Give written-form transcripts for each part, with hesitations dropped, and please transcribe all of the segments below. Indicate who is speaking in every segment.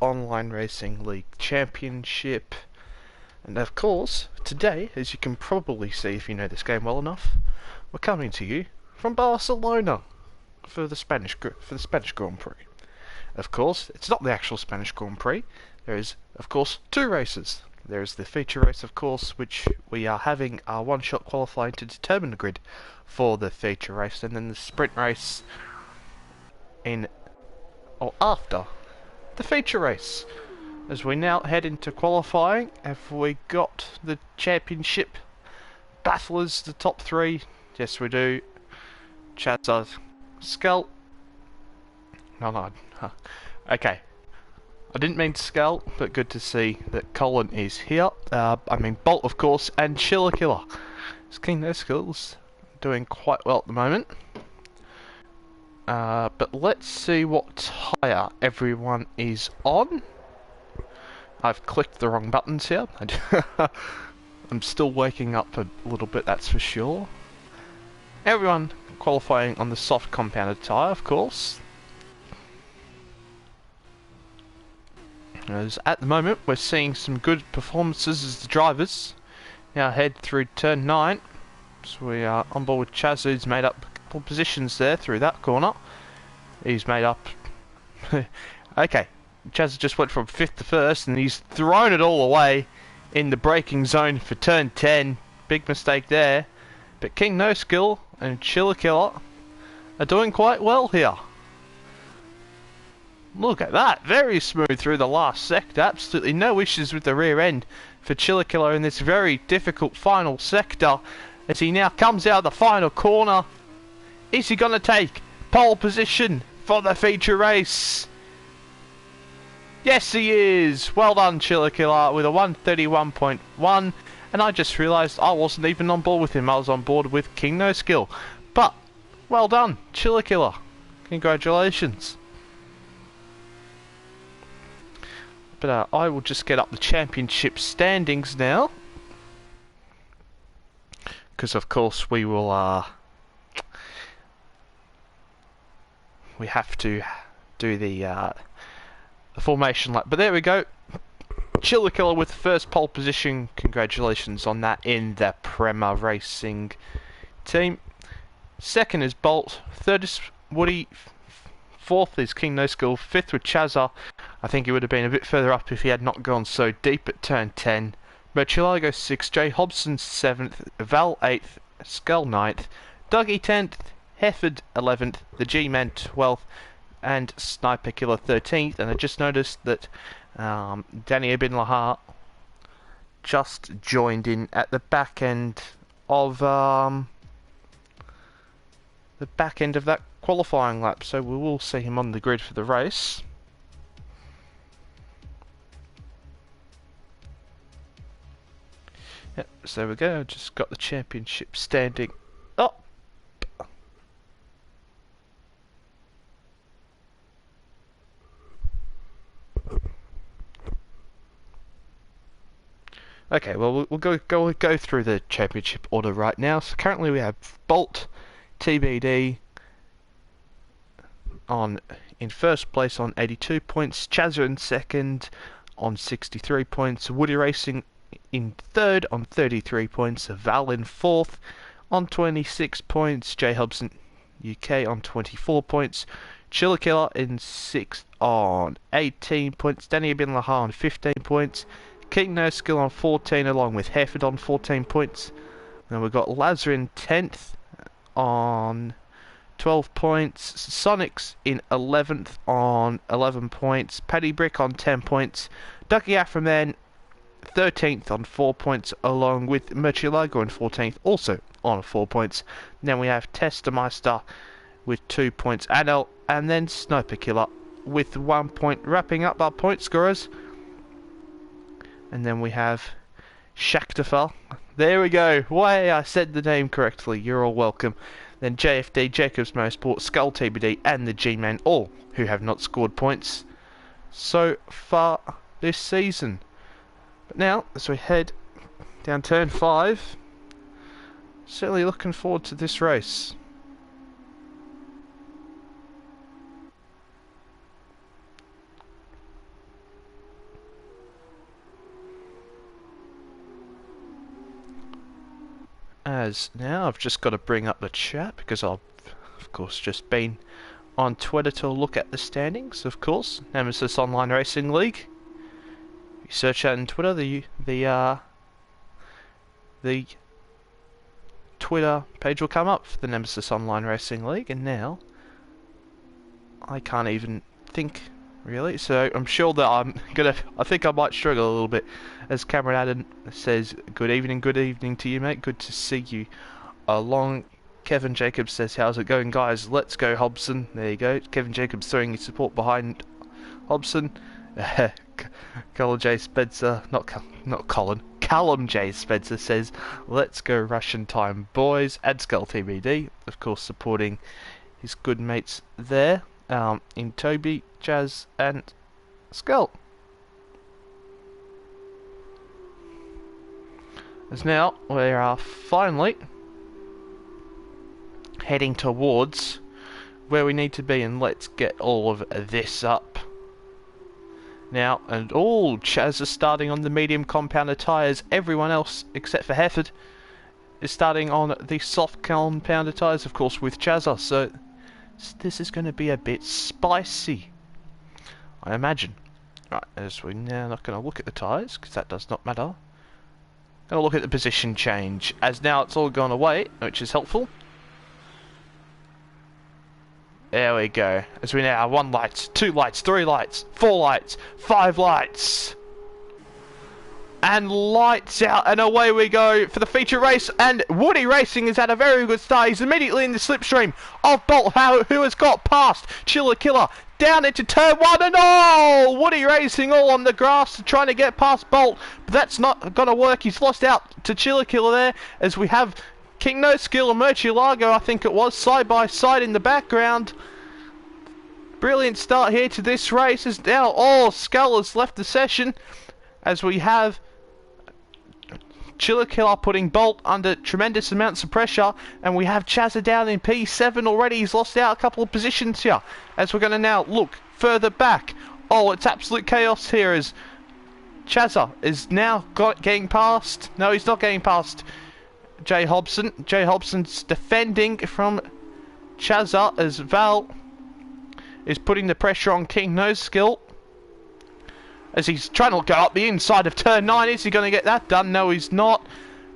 Speaker 1: Online Racing League Championship. And of course, today, as you can probably see if you know this game well enough, we're coming to you from Barcelona for the Spanish Grand Prix. Of course, it's not the actual Spanish Grand Prix. There is, of course, two races. There is the feature race, of course, which we are having our one-shot qualifying to determine the grid for the feature race, and then the sprint race after the feature race. As we now head into qualifying, have we got the championship battlers, the top three? Yes, we do. Chazza, Skull. No. Okay. I didn't mean to Skull, but good to see that Colin is here. Bolt, of course, and Chiller Killer. King No Skills doing quite well at the moment. But let's see what tyre everyone is on. I've clicked the wrong buttons here. I'm still waking up a little bit, that's for sure. Everyone qualifying on the soft compounded tyre, of course. As at the moment, we're seeing some good performances as the drivers now head through turn 9. So we are on board with Chaz, who's made up a couple positions there through that corner. He's made up... Okay, Chaz just went from 5th to 1st, and he's thrown it all away in the braking zone for turn 10. Big mistake there. But King No Skill and Chiller Killer are doing quite well here. Look at that, very smooth through the last sector. Absolutely no issues with the rear end for Chiller Killer in this very difficult final sector. As he now comes out of the final corner. Is he going to take pole position for the feature race? Yes, he is. Well done, Chiller Killer, with a 131.1. And I just realised I wasn't even on board with him. I was on board with King No Skill. But, well done, Chiller Killer. Congratulations. But I will just get up the championship standings now. Because, of course, we will... we have to do the formation lap. But there we go. Chiller Killer with first pole position. Congratulations on that in the Prema Racing team. Second is Bolt. Third is Woody. Fourth is King No Skill. Fifth with Chazza. I think he would have been a bit further up if he had not gone so deep at turn 10. Merchulago 6th. Jay Hobson 7th. Val 8th. Skull 9th. Dougie 10th. Hefford 11th. The G-Man 12th. And Sniper Killer 13th. And I just noticed that Danny Ibn Lahar just joined in at the back end of that qualifying lap, so we will see him on the grid for the race. Yep, so there we go. Just got the championship standing up. Okay, well we'll go through the championship order right now. So currently we have Bolt, TBD in first place on 82 points, Chazza in second on 63 points, Woody Racing in third on 33 points, Val in fourth on 26 points, J Hobson UK on 24 points, Chiller Killer in sixth on 18 points, Danny Ibn Lahar on 15 points, King No Skill on 14 along with Hefford on 14 points. Then we've got Lazar in 10th on 12 points. Sonics in 11th on 11 points. Paddy Brick on 10 points. Ducky Afroman 13th on 4 points along with Merchulago on 14th also on 4 points. Then we have Testameister with 2 points. Adel and then Sniper Killer with 1 point, wrapping up our point scorers. And then we have Shaktafel. There we go. Why I said the name correctly. You're all welcome. Then JFD, Jacobs Motorsport, Skull TBD, and the G-Man, all who have not scored points so far this season. But now, as we head down turn 5, certainly looking forward to this race. As now I've just got to bring up the chat because I've of course just been on Twitter to look at the standings. Of course, Nemesis Online Racing League. You search that on Twitter, the Twitter page will come up for the Nemesis Online Racing League, and now I can't even think really, so I'm sure that I think I might struggle a little bit. As Cameron Adam says, good evening to you, mate, good to see you along. Kevin Jacobs says, how's it going, guys? Let's go, Hobson. There you go, Kevin Jacobs throwing his support behind Hobson. Colin J. Spencer, Callum J. Spencer says, let's go Russian time, boys. Adskull TBD, of course, supporting his good mates there, in Toby, Jazz, and Skull. As now we are finally heading towards where we need to be, and let's get all of this up. Now, and all Chaz is starting on the medium compounder tyres. Everyone else, except for Hefford, is starting on the soft compounder tyres, of course, with Chazza. So this is going to be a bit spicy, I imagine. Right, as we're now not going to look at the tyres, because that does not matter. Going to look at the position change, as now it's all gone away, which is helpful. There we go. As we now have 1 light, 2 lights, 3 lights, 4 lights, 5 lights. And lights out, and away we go for the feature race. And Woody Racing has had a very good start. He's immediately in the slipstream of Bolt, who has got past Chiller Killer down into turn 1, and Woody Racing all on the grass trying to get past Bolt, but that's not going to work. He's lost out to Chiller Killer there, as we have King No Skill and Murcielago, I think it was, side by side in the background. Brilliant start here to this race, as now Skull has left the session, as we have Chiller Killer putting Bolt under tremendous amounts of pressure, and we have Chazza down in P7 already. He's lost out a couple of positions here, as we're going to now look further back. It's absolute chaos here, as Chazza is now getting past. No, he's not getting past Jay Hobson. Jay Hobson's defending from Chazza, as Val is putting the pressure on King No Skill, as he's trying to go up the inside of turn 9. Is he going to get that done? No, he's not.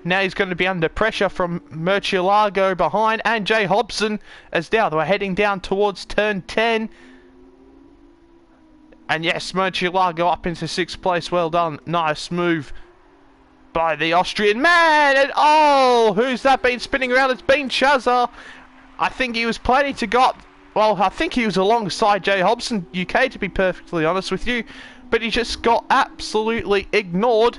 Speaker 1: Now he's going to be under pressure from Murcielago behind, and Jay Hobson, as now we're heading down towards turn 10. And yes, Murcielago up into 6th place. Well done. Nice move by the Austrian man. And who's that been spinning around? It's been Chazza. I think he was planning to go up. Well, I think he was alongside Jay Hobson, UK, to be perfectly honest with you. But he just got absolutely ignored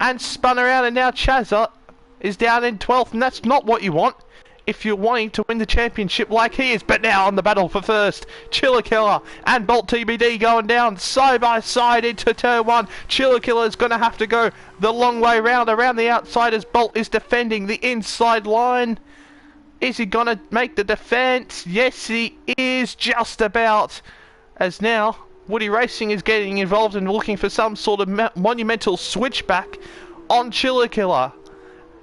Speaker 1: and spun around, and now Chazza is down in 12th, and that's not what you want if you're wanting to win the championship like he is. But now on the battle for first, Chiller Killer and Bolt TBD going down side by side into turn 1. Chiller Killer is going to have to go the long way round around the outside, as Bolt is defending the inside line. Is he going to make the defence? Yes, he is, just about. As now Woody Racing is getting involved and looking for some sort of monumental switchback on Chiller Killer.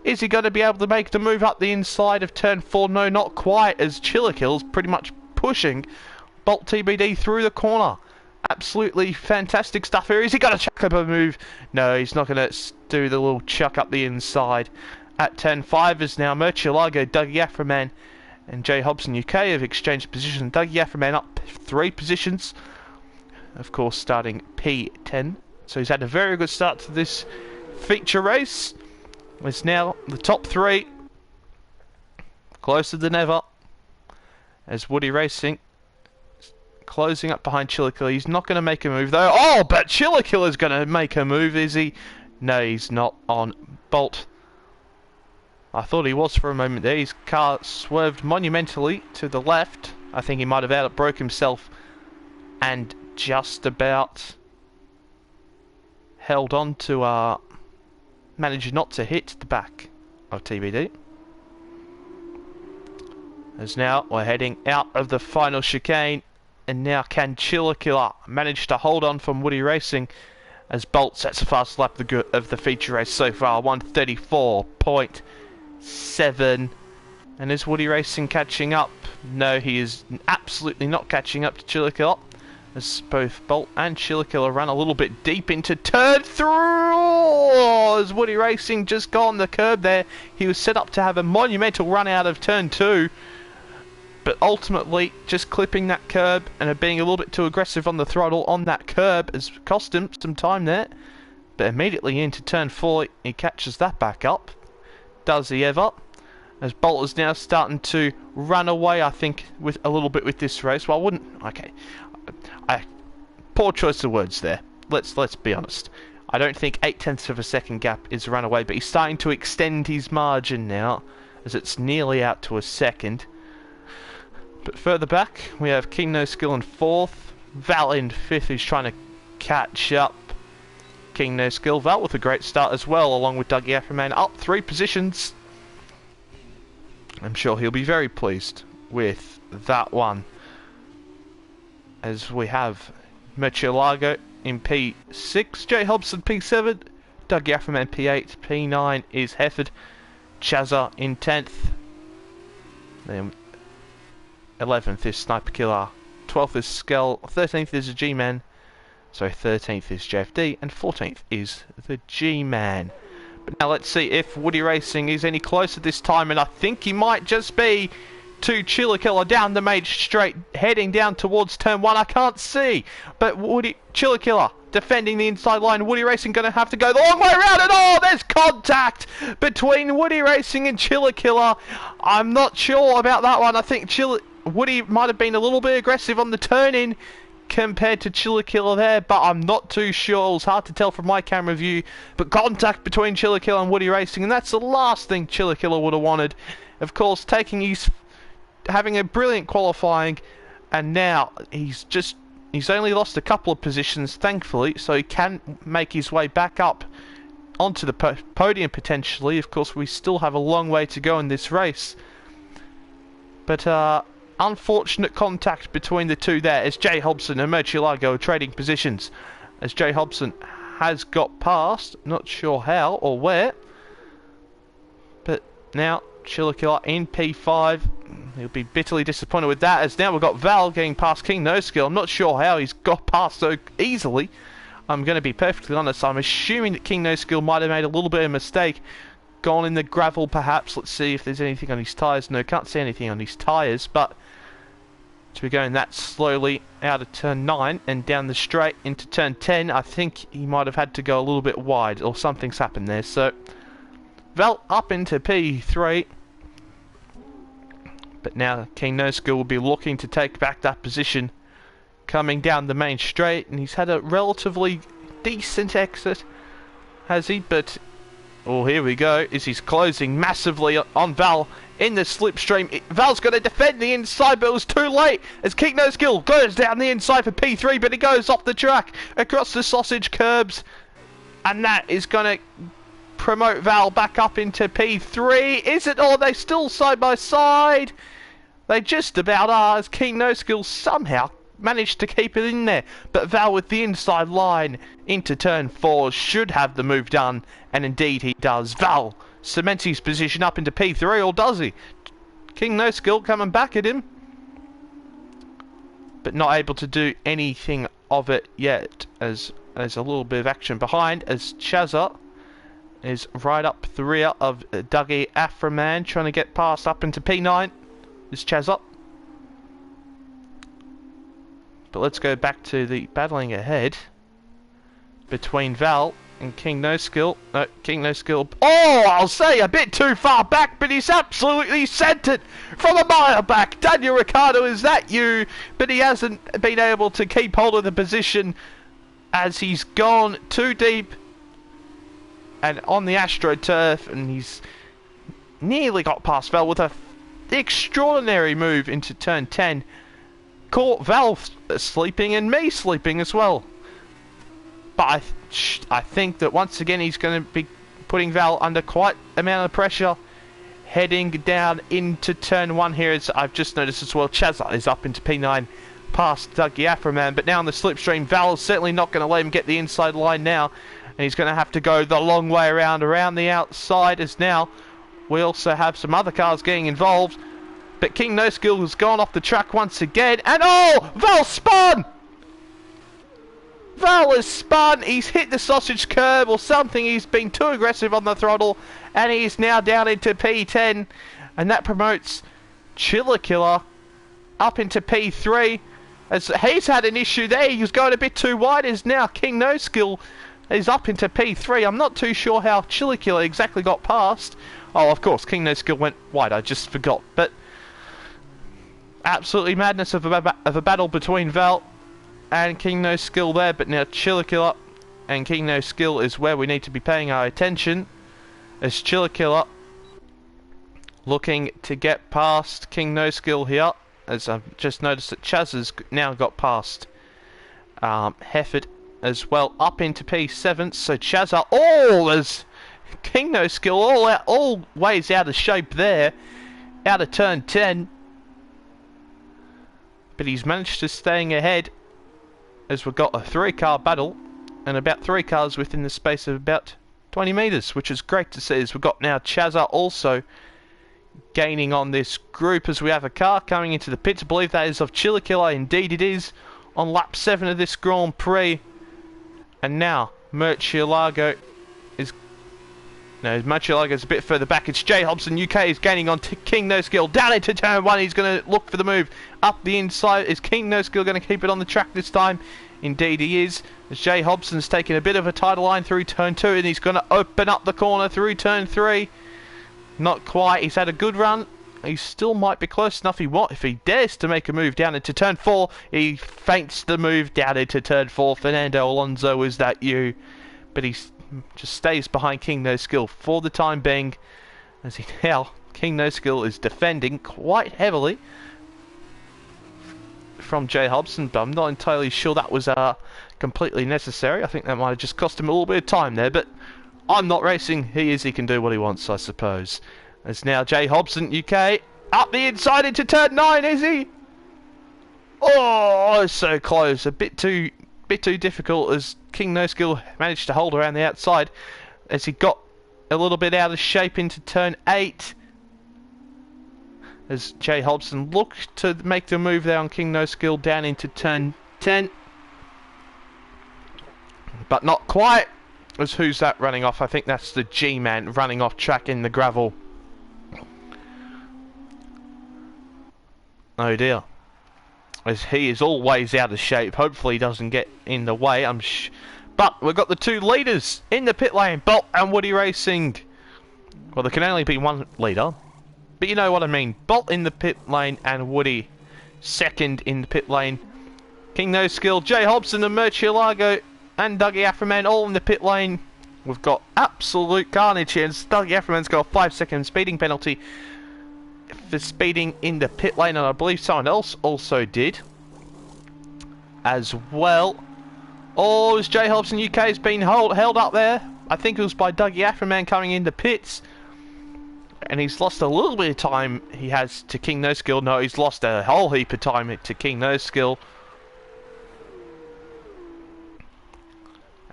Speaker 1: Is he going to be able to make the move up the inside of turn 4? No, not quite, as Chiller Killer's pretty much pushing Bolt TBD through the corner. Absolutely fantastic stuff here. Is he going to chuck up a move? No, he's not going to do the little chuck up the inside. At turn 5 is now Murcielago, Dougie Aframan, and Jay Hobson UK have exchanged position. Dougie Aframan up 3 positions, of course, starting P10. So he's had a very good start to this feature race. It's now the top 3, closer than ever, as Woody Racing closing up behind Chiller Killer. He's not going to make a move though. But Chiller Killer's going to make a move, is he? No, he's not on Bolt. I thought he was for a moment there. His car swerved monumentally to the left. I think he might have outbroke himself and just about held on to managed not to hit the back of TBD. As now we're heading out of the final chicane, and now can Chiller Killer manage to hold on from Woody Racing, as Bolt sets a fast lap of the feature race so far, 134.8. 7. And is Woody Racing catching up? No, he is absolutely not catching up to Chillikilla, as both Bolt and Chillikilla run a little bit deep into turn 3. As Woody Racing just got on the curb there, he was set up to have a monumental run out of turn 2, but ultimately just clipping that curb and being a little bit too aggressive on the throttle on that curb has cost him some time there. But immediately into turn 4, he catches that back up. Does he ever? As Bolt is now starting to run away, I think, with a little bit with this race. Well, I wouldn't. Okay, poor choice of words there. Let's be honest. I don't think 0.8 of a second gap is run away, but he's starting to extend his margin now, as it's nearly out to a second. But further back, we have King No Skill in 4th, Val in 5th, who's trying to catch up. King No Skill, Val with a great start as well, along with Dougie Afroman, up 3 positions. I'm sure he'll be very pleased with that one. As we have Murcielago in P6, Jay Hobson P7, Dougie Afroman P8, P9 is Hefford, Chazza in 10th, then 11th is Sniper Killer, 12th is Skell, 13th is a G-Man, so 13th is JFD, and 14th is the G-Man. But now let's see if Woody Racing is any closer this time, and I think he might just be to Chillikilla down the main straight, heading down towards turn 1. I can't see, but Chillikilla defending the inside line. Woody Racing going to have to go the long way around, and oh, there's contact between Woody Racing and Chillikilla. I'm not sure about that one. I think Woody might have been a little bit aggressive on the turn-in compared to Chillikilla there, but I'm not too sure. It was hard to tell from my camera view, but contact between Chillikilla and Woody Racing, and that's the last thing Chillikilla would have wanted. Of course, having a brilliant qualifying, and now he's only lost a couple of positions, thankfully, so he can make his way back up onto the podium potentially. Of course, we still have a long way to go in this race, but unfortunate contact between the two there, as Jay Hobson and Murcielago are trading positions, as Jay Hobson has got past, not sure how or where, but now Chillikilla in P5. He'll be bitterly disappointed with that, as now we've got Val getting past King No Skill. I'm not sure how he's got past so easily. I'm going to be perfectly honest. I'm assuming that King No Skill might have made a little bit of a mistake, gone in the gravel perhaps. Let's see if there's anything on his tyres. No, can't see anything on his tyres, but to be going that slowly out of turn 9 and down the straight into turn 10, I think he might have had to go a little bit wide, or something's happened there. So Val up into P3, but now King No Skill will be looking to take back that position coming down the main straight, and he's had a relatively decent exit, has he? But oh, here we go, as he's closing massively on Val in the slipstream. Val's going to defend the inside, but it was too late, as King No Skill goes down the inside for P3, but he goes off the track across the sausage curbs, and that is going to promote Val back up into P3. Is it? Or are they still side by side? They just about are, as King No Skill somehow managed to keep it in there, but Val with the inside line into turn 4 should have the move done, and indeed he does. Val cements his position up into P3, or does he? King No Skill coming back at him, but not able to do anything of it yet, as there's a little bit of action behind, as Chazza is right up the rear of Dougie Afroman, trying to get past up into P9. Is Chazza. But let's go back to the battling ahead between Val and King No Skill. No, King No Skill. Oh, I'll say a bit too far back, but he's absolutely sent it from a mile back. Daniel Ricciardo, is that you? But he hasn't been able to keep hold of the position, as he's gone too deep and on the AstroTurf, and he's nearly got past Val with a extraordinary move into turn 10. Caught Val sleeping and me sleeping as well. But I think that once again he's going to be putting Val under quite amount of pressure heading down into turn 1 here, as I've just noticed as well. Chazza is up into P9 past Dougie Afroman, but now on the slipstream, Val is certainly not going to let him get the inside line now, and he's going to have to go the long way around the outside, as now we also have some other cars getting involved. But King No Skill has gone off the track once again. And oh! Val spun! Val has spun. He's hit the sausage curb or something. He's been too aggressive on the throttle. And he's now down into P10. And that promotes Chiller Killer up into P3. As he's had an issue there. He was going a bit too wide. As now King No Skill is up into P3. I'm not too sure how Chiller Killer exactly got past. Oh, of course, King No Skill went wide. I just forgot. But absolutely madness of a battle between Val and King No Skill there. But now Chiller Killer and King No Skill is where we need to be paying our attention. As Chiller Killer looking to get past King No Skill here. As I've just noticed that Chaz has now got past Hefford as well, up into P7. So Chaz are all as King No Skill all ways out of shape there, out of turn 10. But he's managed to staying ahead as we've got a 3-car battle and about 3 cars within the space of about 20 metres, which is great to see. As we've got now Chazza also gaining on this group as we have a car coming into the pits. I believe that is of Chiller Killer. Indeed it is, on lap 7 of this Grand Prix. And now Murcielago is... No, Murcielago is a bit further back. It's Jay Hobson UK is gaining on King No Skill. Down into turn 1. He's going to look for the move up the inside. Is King No Skill going to keep it on the track this time? Indeed he is. As Jay Hobson's taking a bit of a tighter line through turn 2. And he's going to open up the corner through turn 3. Not quite. He's had a good run. He still might be close enough. If he dares to make a move down into turn 4, he feints the move down into turn 4. Fernando Alonso, is that you? But he just stays behind King No Skill for the time being. As he now, King No Skill is defending quite heavily from Jay Hobson, but I'm not entirely sure that was completely necessary. I think that might have just cost him a little bit of time there, but I'm not racing. He can do what he wants, I suppose. As now Jay Hobson UK up the inside into turn 9, is he? Oh, so close. A bit too difficult as King No Skill managed to hold around the outside as he got a little bit out of shape into turn 8. As Jay Hobson looked to make the move there on King No Skill down into turn 10. But not quite. As who's that running off? I think that's the G-Man running off track in the gravel. Oh dear. As he is always out of shape. Hopefully he doesn't get in the way. But we've got the 2 leaders in the pit lane. Bolt and Woody Racing. Well, there can only be 1 leader. But you know what I mean. Bolt in the pit lane and Woody second in the pit lane. King No Skill, Jay Hobson and Murcielago and Dougie Afroman all in the pit lane. We've got absolute carnage here. Dougie Afroman's got a 5-second speeding penalty for speeding in the pit lane, and I believe someone else also did as well. Oh, as Jay Hobson UK has been held up there. I think it was by Dougie Afroman coming into pits. And he's lost a little bit of time he has to King No Skill. No, he's lost a whole heap of time to King No Skill.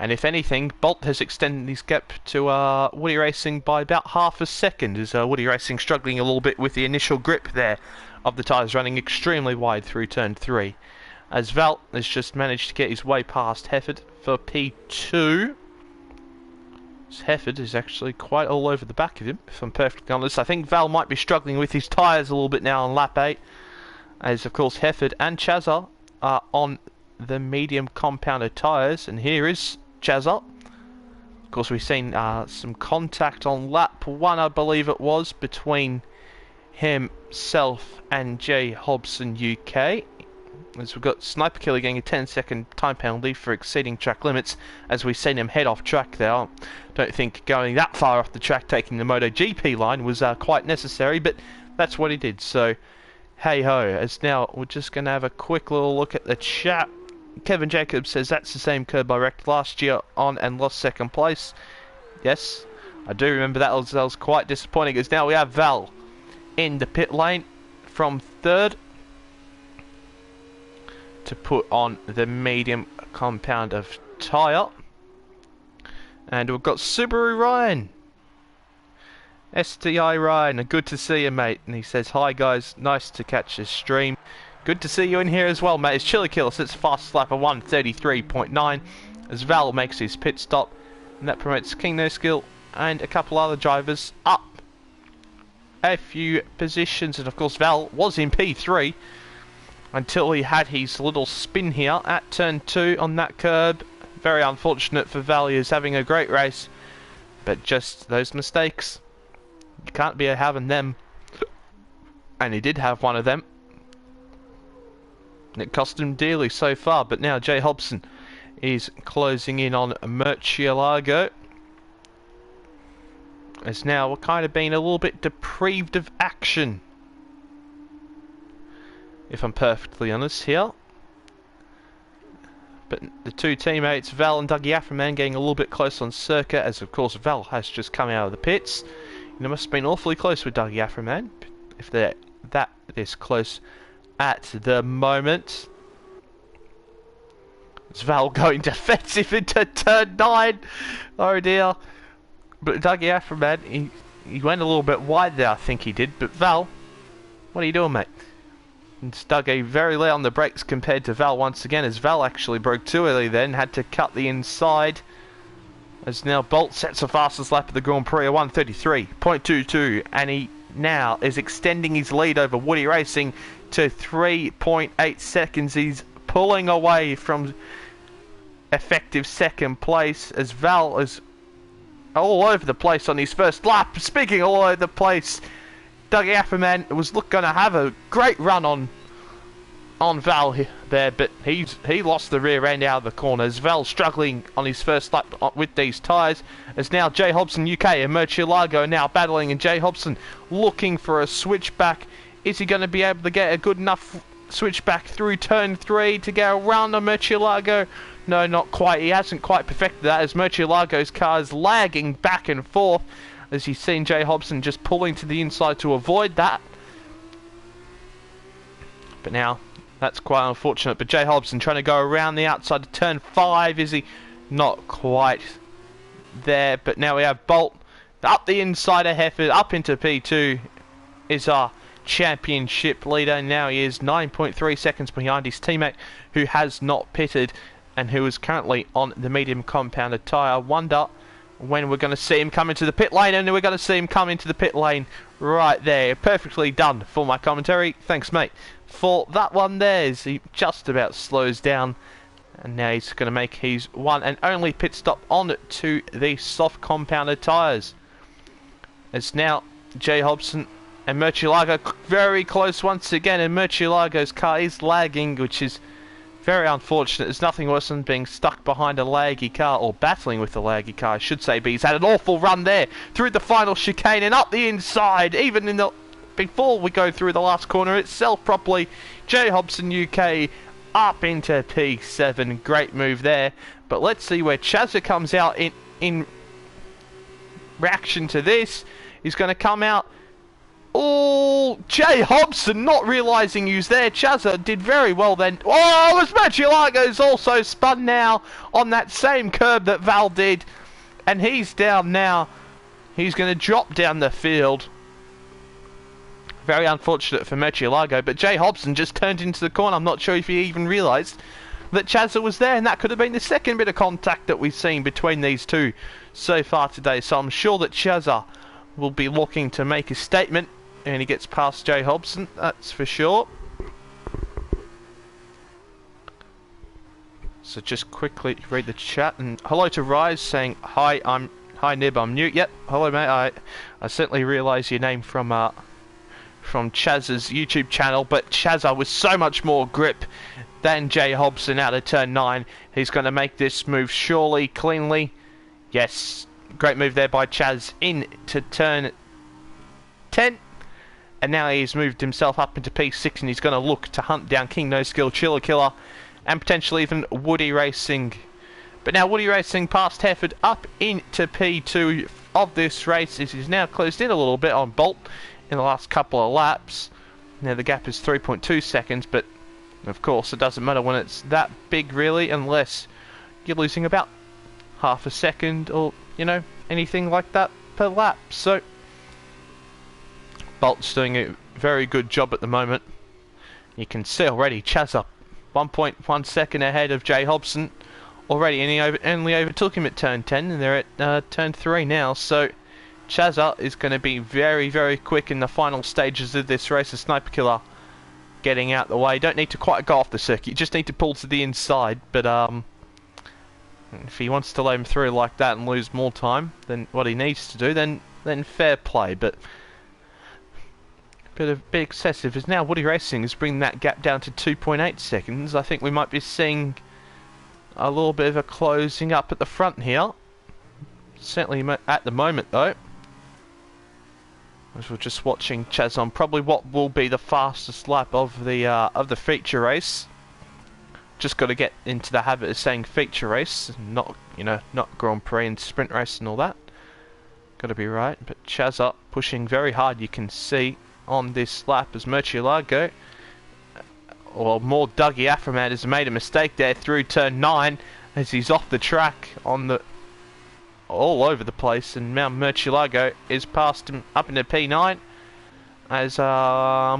Speaker 1: And if anything, Bolt has extended his gap to Woody Racing by about half a second, as Woody Racing struggling a little bit with the initial grip there of the tyres, running extremely wide through turn 3. As Val has just managed to get his way past Hefford for P2. Hefford is actually quite all over the back of him, if I'm perfectly honest. I think Val might be struggling with his tyres a little bit now on lap 8, as of course Hefford and Chazza are on the medium compounded tyres, and here is Chazza. Of course, we've seen some contact on lap 1, I believe it was, between himself and Jay Hobson UK. As we've got Sniper Killer getting a 10-second time penalty for exceeding track limits, as we've seen him head off track there. I don't think going that far off the track, taking the MotoGP line, was quite necessary, but that's what he did. So, hey ho. As now we're just going to have a quick little look at the chat. Kevin Jacobs says that's the same curb I wrecked last year on and lost 2nd place. Yes, I do remember that. That was quite disappointing, as now we have Val in the pit lane from 3rd to put on the medium compound of tyre. And we've got Subaru Ryan STI Ryan, good to see you, mate. And he says, hi guys, nice to catch this stream. Good to see you in here as well, mate. It's Chili Killer sits fast lap of 1:33.9 as Val makes his pit stop, and that promotes King No Skill and a couple other drivers up a few positions. And of course Val was in P3 until he had his little spin here at turn 2 on that curb. Very unfortunate for Val. He is having a great race, but just those mistakes, you can't be having them, and he did have one of them. It cost him dearly so far, but now Jay Hobson is closing in on Murcielago. As now we're kind of being a little bit deprived of action, if I'm perfectly honest here. But the two teammates, Val and Dougie Afroman, getting a little bit close on Circa, as of course Val has just come out of the pits. And it must have been awfully close with Dougie Afroman, if they're that this close at the moment. It's Val going defensive into turn 9. Oh dear. But Dougie Afroman, he went a little bit wide there, I think he did. But Val, what are you doing, mate? And Dougie very late on the brakes compared to Val once again, as Val actually broke too early then, had to cut the inside. As now Bolt sets the fastest lap of the Grand Prix at 1:33.22, and he now is extending his lead over Woody Racing to 3.8 seconds. He's pulling away from effective second place, as Val is all over the place on his first lap. Speaking all over the place, Dougie Afroman was going to have a great run on Val there, but he lost the rear end out of the corners. Val struggling on his first lap with these tyres, as now Jay Hobson UK and Murcielago now battling, and Jay Hobson looking for a switchback. Is he going to be able to get a good enough switchback through turn 3 to get around on Murcielago? No, not quite. He hasn't quite perfected that, as Murcielago's car is lagging back and forth, as you've seen Jay Hobson just pulling to the inside to avoid that. But now, that's quite unfortunate. But Jay Hobson trying to go around the outside of turn 5. Is he? Not quite there. But now we have Bolt up the inside of Hefford, up into P2 is our championship leader. Now he is 9.3 seconds behind his teammate, who has not pitted and who is currently on the medium compounded tyre. Wonder when we're going to see him come into the pit lane, and we're going to see him come into the pit lane right there. Perfectly done for my commentary. Thanks, mate, for that one there. As he just about slows down, and now he's going to make his one and only pit stop on to the soft compounded tyres. It's now Jay Hobson and Murcielago very close once again, and Murcielago's car is lagging, which is very unfortunate. There's nothing worse than being stuck behind a laggy car, or battling with a laggy car, I should say. But he's had an awful run there through the final chicane and up the inside, even in the before we go through the last corner itself properly. Jay Hobson UK up into P7. Great move there. But let's see where Chazza comes out in reaction to this. He's going to come out. Oh, Jay Hobson not realising who's there. Chazza did very well then. Oh, as Murcielago's also spun now on that same curb that Val did. And he's down now. He's going to drop down the field. Very unfortunate for Murcielago, but Jay Hobson just turned into the corner. I'm not sure if he even realised that Chazza was there, and that could have been the second bit of contact that we've seen between these two so far today. So I'm sure that Chazza will be looking to make a statement, and he gets past Jay Hobson, that's for sure. So just quickly read the chat, and hello to Rise saying hi. Hi Nib, I'm new. Yep, hello mate. I certainly realise your name from Chazza's YouTube channel, but Chazza with so much more grip than Jay Hobson out of turn 9. He's going to make this move surely, cleanly. Yes, great move there by Chaz into turn 10. And now he's moved himself up into P6, and he's going to look to hunt down King No Skill, Chiller Killer, and potentially even Woody Racing. But now Woody Racing past Hefford up into P2 of this race. He's now closed in a little bit on Bolt in the last couple of laps. Now the gap is 3.2 seconds, but of course it doesn't matter when it's that big really, unless you're losing about half a second or, you know, anything like that per lap. So Bolt's doing a very good job at the moment. You can see already Chaz up 1.1 second ahead of Jay Hobson already, and he only overtook him at turn 10, and they're at turn 3 now. So Chazza is going to be very, very quick in the final stages of this race. The Sniper Killer getting out the way. Don't need to quite go off the circuit, you just need to pull to the inside. But if he wants to load him through like that and lose more time than what he needs to do, then fair play. But a bit excessive, as now Woody Racing is bringing that gap down to 2.8 seconds. I think we might be seeing a little bit of a closing up at the front here. Certainly at the moment though. As we're just watching Chaz on probably what will be the fastest lap of the feature race. Just got to get into the habit of saying feature race, not not Grand Prix and sprint race and all that. Got to be right. But Chaz up, pushing very hard. You can see on this lap as Murcielago, or more Dougie Afromat, has made a mistake there through turn 9 as he's off the track on the all over the place, and now Murcielago is past him up into P9 as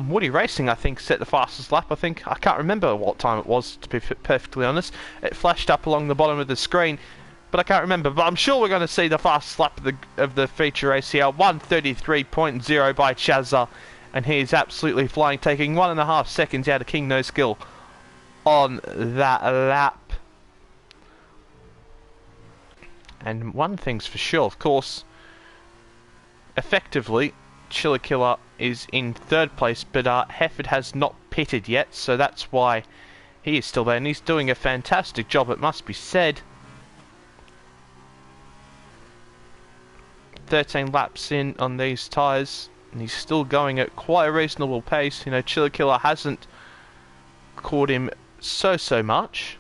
Speaker 1: Woody Racing I think set the fastest lap. I can't remember what time it was, to be perfectly honest. It flashed up along the bottom of the screen, but I can't remember. But I'm sure we're going to see the fastest lap of the feature race here. 1:33.0 by Chazza, and he is absolutely flying, taking 1.5 seconds out of King No Skill on that lap. And one thing's for sure, of course, effectively, Chiller Killer is in 3rd place, but Hefford has not pitted yet, so that's why he is still there, and he's doing a fantastic job, it must be said. 13 laps in on these tyres, and he's still going at quite a reasonable pace. You know, Chiller Killer hasn't caught him so much.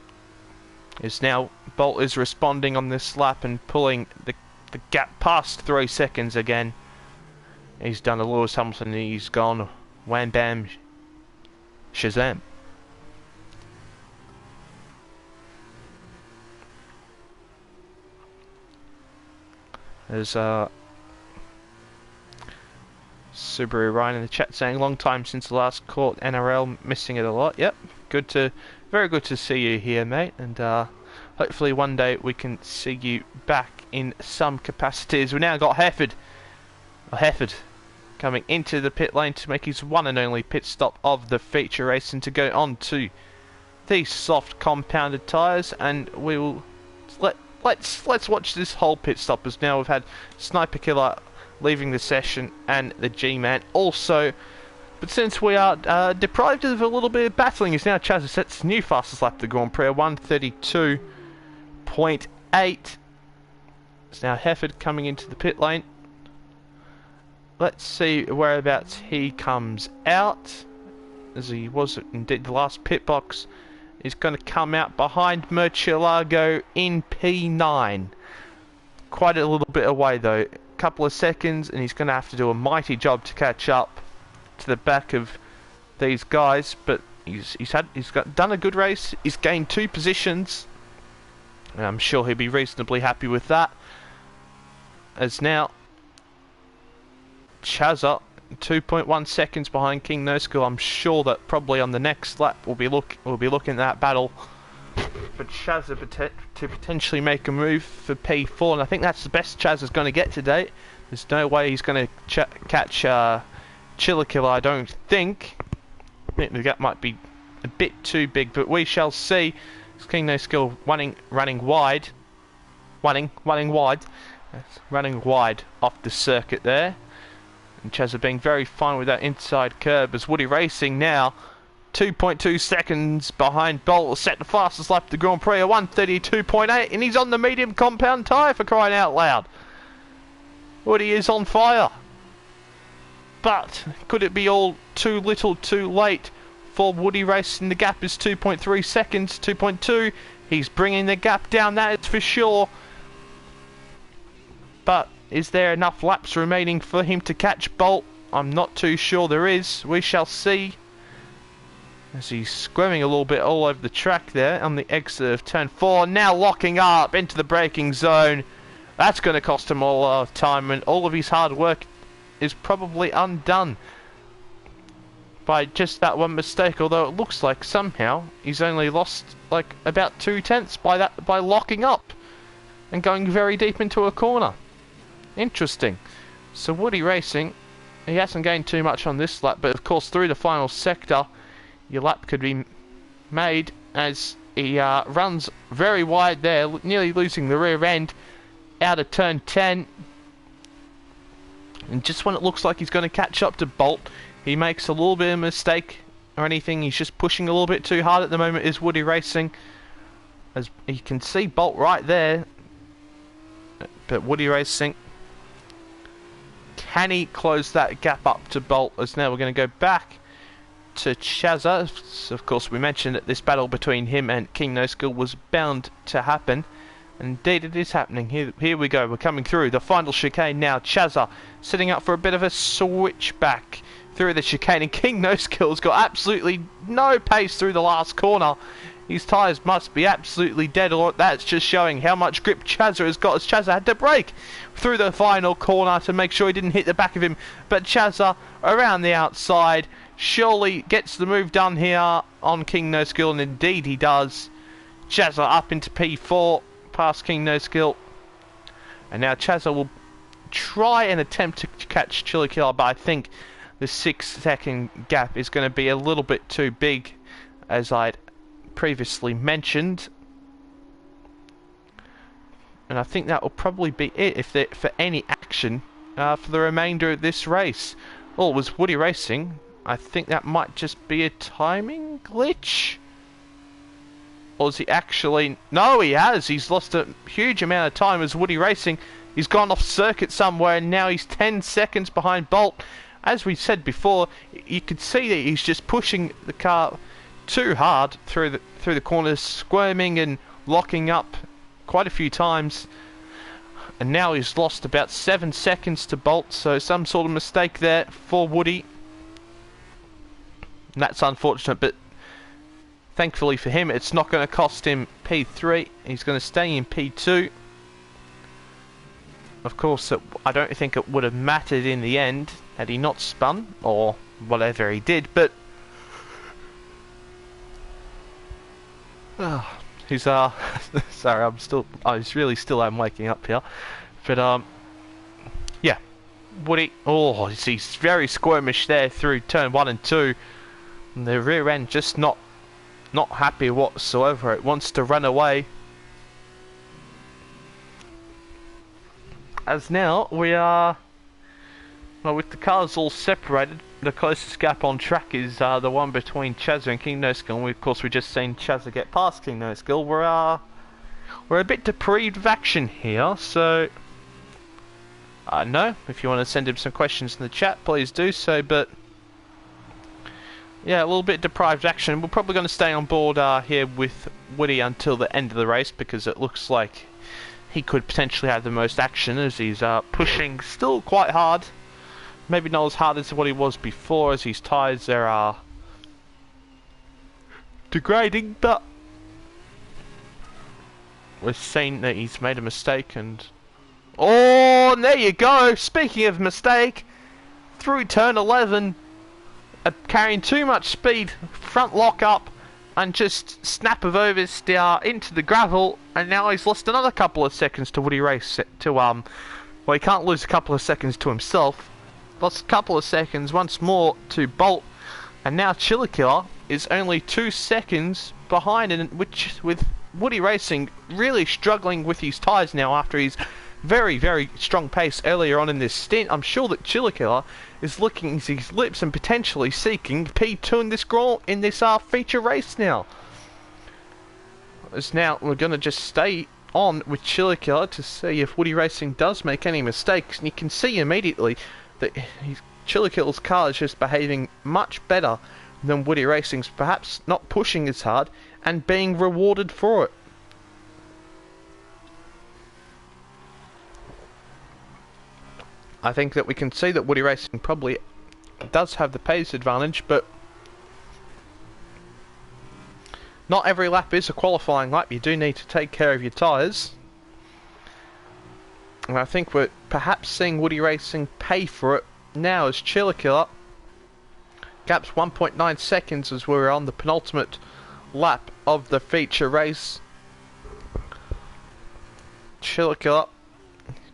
Speaker 1: Is now Bolt is responding on this lap and pulling the gap past 3 seconds again. He's done a Lewis Hamilton, and he's gone wham bam Shazam. There's Subaru Ryan in the chat saying long time since the last caught NRL, missing it a lot. Yep, very good to see you here, mate, and hopefully one day we can see you back in some capacities. We now got Hefford coming into the pit lane to make his one and only pit stop of the feature race, and to go on to these soft compounded tyres, and we will let's watch this whole pit stop, as now we've had Sniper Killer leaving the session and the G-Man also. But since we are deprived of a little bit of battling, is now Chaz sets new fastest lap of the Grand Prix, 1:32.8. It's now Hefford coming into the pit lane. Let's see whereabouts he comes out, as he was indeed the last pit box. He's going to come out behind Murcielago in P9. Quite a little bit away though, a couple of seconds, and he's going to have to do a mighty job to catch up to the back of these guys. But he's done a good race. He's gained 2 positions, and I'm sure he'll be reasonably happy with that. As now Chazza 2.1 seconds behind King No Skill. I'm sure that probably on the next lap we'll be looking at that battle for Chazza to potentially make a move for P4, and I think that's the best Chazza's going to get today. There's no way he's going to catch Chiller Killer, I don't think. I think the gap might be a bit too big, but we shall see. King No Skill running wide off the circuit there. And Chazza being very fine with that inside curb, as Woody Racing now 2.2 seconds behind Bolt, set the fastest lap of the Grand Prix, 1:32.8, and he's on the medium compound tyre, for crying out loud. Woody is on fire. But could it be all too little too late for Woody Racing? The gap is 2.3 seconds, 2.2. He's bringing the gap down, that is for sure. But is there enough laps remaining for him to catch Bolt? I'm not too sure there is. We shall see. As he's squirming a little bit all over the track there on the exit of turn 4. Now locking up into the braking zone. That's going to cost him a lot of time, and all of his hard work is probably undone by just that one mistake, although it looks like somehow he's only lost like about 2/10 by locking up and going very deep into a corner. Interesting. So Woody Racing, he hasn't gained too much on this lap, but of course through the final sector your lap could be made as he runs very wide there, nearly losing the rear end out of turn 10. And just when it looks like he's going to catch up to Bolt, he makes a little bit of a mistake or anything. He's just pushing a little bit too hard at the moment, is Woody Racing. As you can see Bolt right there. But Woody Racing, can he close that gap up to Bolt? As now we're going to go back to Chazza. So of course we mentioned that this battle between him and King No Skill was bound to happen. Indeed it is happening. Here we go. We're coming through the final chicane now. Chazza setting up for a bit of a switchback through the chicane, and King No Skill's got absolutely no pace through the last corner. His tyres must be absolutely dead, or that's just showing how much grip Chazza has got, as Chazza had to brake through the final corner to make sure he didn't hit the back of him. But Chazza around the outside surely gets the move done here on King No Skill, and indeed he does. Chazza up into P4 past King No Skill, and now Chazza will try and attempt to catch Chili Killer, but I think the 6-second gap is going to be a little bit too big, as I'd previously mentioned. And I think that will probably be it for any action for the remainder of this race. Oh, it was Woody Racing. I think that might just be a timing glitch. Or is he actually... No, he has. He's lost a huge amount of time as Woody Racing. He's gone off circuit somewhere, and now he's 10 seconds behind Bolt. As we said before, you could see that he's just pushing the car too hard through the corners, squirming and locking up quite a few times. And now he's lost about 7 seconds to Bolt, so some sort of mistake there for Woody. And that's unfortunate, but thankfully for him, it's not going to cost him P3. He's going to stay in P2. Of course, I don't think it would have mattered in the end had he not spun, or whatever he did, but... he's, sorry, I really still am waking up here. But, yeah. Woody, oh, he's very squirmish there through turn 1 and 2. And the rear end just not happy whatsoever. It wants to run away. As now we are, well, with the cars all separated, the closest gap on track is the one between Chazza and King No Skill. And of course we just seen Chazza get past King No Skill. We're a bit deprived of action here, so I don't know if you want to send him some questions in the chat, please do so. But yeah, a little bit deprived of action. We're probably going to stay on board here with Woody until the end of the race, because it looks like he could potentially have the most action, as he's pushing still quite hard. Maybe not as hard as what he was before, as his tyres there are degrading, but we've seen that he's made a mistake. And oh, and there you go, speaking of mistake, through turn 11, carrying too much speed, front lock up, and just snap of oversteer into the gravel, and now he's lost another couple of seconds to Woody Race. Well, he can't lose a couple of seconds to himself. Lost a couple of seconds once more to Bolt, and now Chili Killer is only 2 seconds behind, and which with Woody Racing really struggling with his tyres now after his very, very strong pace earlier on in this stint. I'm sure that Chili Killer is licking his lips and potentially seeking P2 in this feature race now. As now we're going to just stay on with Chili Killer to see if Woody Racing does make any mistakes, and you can see immediately that Chili Killer's car is just behaving much better than Woody Racing's, perhaps not pushing as hard and being rewarded for it. I think that we can see that Woody Racing probably does have the pace advantage, but not every lap is a qualifying lap. You do need to take care of your tyres. And I think we're perhaps seeing Woody Racing pay for it now as Chillicothe. Gap's 1.9 seconds as we're on the penultimate lap of the feature race. Chillicothe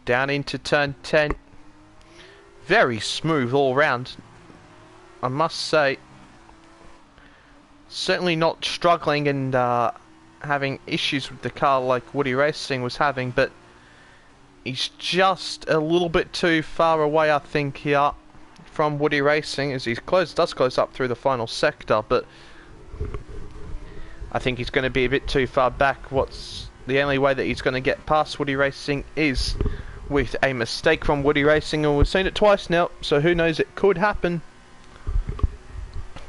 Speaker 1: down into turn 10. Very smooth all round, I must say. Certainly not struggling and having issues with the car like Woody Racing was having, but he's just a little bit too far away, I think, here from Woody Racing, as he does close up through the final sector, but I think he's going to be a bit too far back. What's the only way that he's going to get past Woody Racing is with a mistake from Woody Racing, and we've seen it twice now, so who knows, it could happen.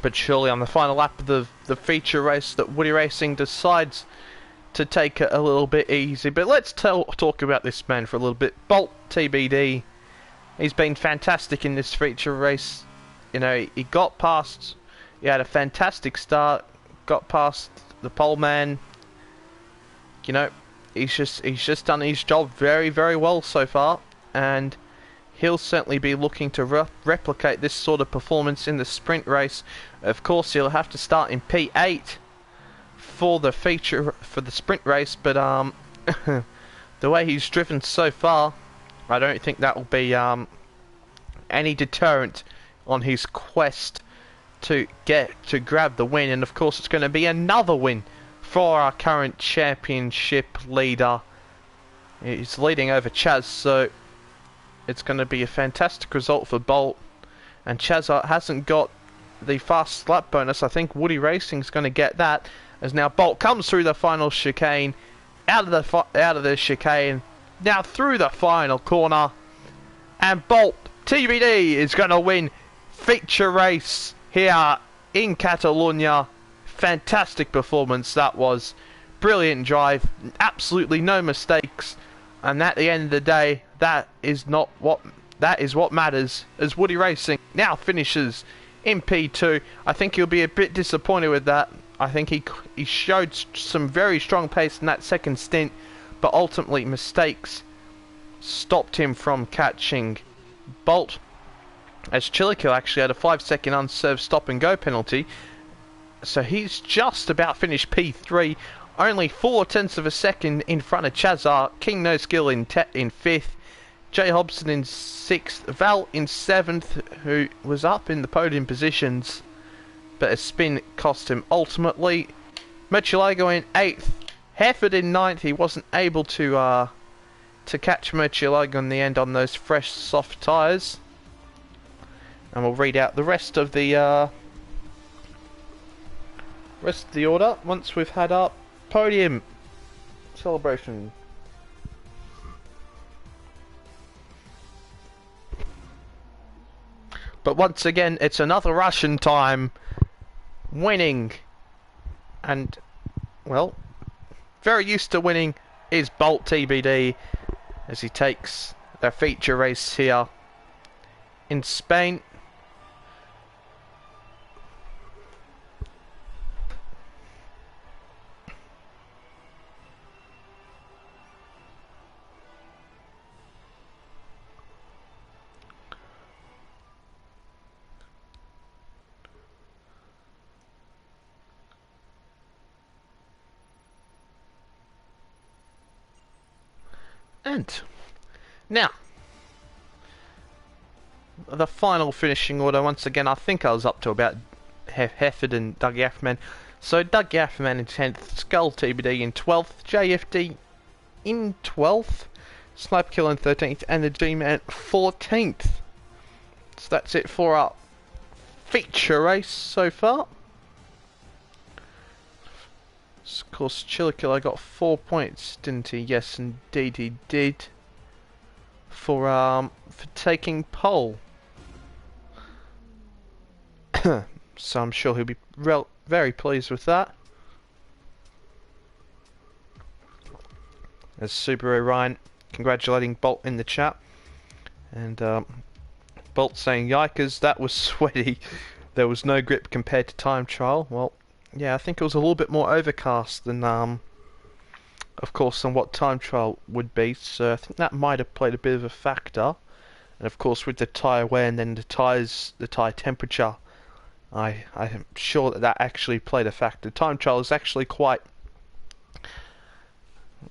Speaker 1: But surely on the final lap of the feature race that Woody Racing decides to take it a little bit easy. But let's talk about this man for a little bit. Bolt TBD. He's been fantastic in this feature race. You know, he got past, he had a fantastic start, got past the pole man. You know, he's just done his job very, very well so far, and he'll certainly be looking to replicate this sort of performance in the sprint race. Of course, he'll have to start in P8 for the sprint race, but the way he's driven so far, I don't think that will be any deterrent on his quest to grab the win. And of course, it's going to be another win for our current championship leader. He's leading over Chaz, so it's going to be a fantastic result for Bolt. And Chaz hasn't got the fast lap bonus. I think Woody Racing's going to get that, as now Bolt comes through the final chicane, out of the chicane, now through the final corner, and Bolt TBD is going to win feature race here in Catalonia. Fantastic performance that was. Brilliant drive, absolutely no mistakes, and at the end of the day, that is what matters, as Woody Racing now finishes in P2. I think he'll be a bit disappointed with that. I think he showed some very strong pace in that second stint, but ultimately mistakes stopped him from catching Bolt, as Chillicothe actually had a 5-second unserved stop and go penalty, so he's just about finished P3, only 0.4 of a second in front of Chazar. King No Skill in 5th, Jay Hobson in 6th, Val in 7th, who was up in the podium positions, but a spin cost him ultimately. Murcielago in 8th, Hefford in 9th. He wasn't able to catch Murcielago in the end on those fresh soft tyres. And we'll read out the rest of the order once we've had our podium celebration. But once again, it's another Russian time winning, and well, very used to winning is Bolt TBD, as he takes the feature race here in Spain. And now, the final finishing order. Once again, I think I was up to about Hefford and Doug Yaffman. So Doug Yaffman in 10th, Skull TBD in 12th, JFD in 12th, Sniper Kill in 13th, and the G-Man 14th. So that's it for our feature race so far. Of course, Chillicothe got 4 points, didn't he? Yes, indeed he did. For taking pole. So I'm sure he'll be very pleased with that. As Subaru Ryan congratulating Bolt in the chat, and Bolt saying, "Yikers, that was sweaty. There was no grip compared to time trial." Well, yeah, I think it was a little bit more overcast than, of course, than what time trial would be, so I think that might have played a bit of a factor. And of course with the tyre wear and then the tyre temperature, I am sure that actually played a factor. Time trial is actually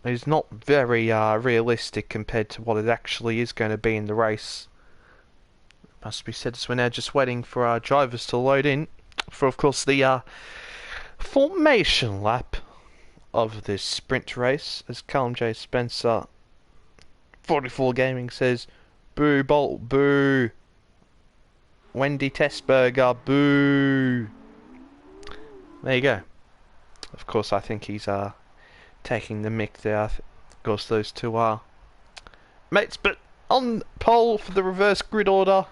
Speaker 1: is not very realistic compared to what it actually is going to be in the race. Must be said, as we're now just waiting for our drivers to load in for, of course, the formation lap of this sprint race. As Callum J. Spencer 44 Gaming says, boo Bolt, boo. Wendy Testberger, boo. There you go. Of course, I think he's taking the mick there. Of course, those two are mates. But on pole for the reverse grid order,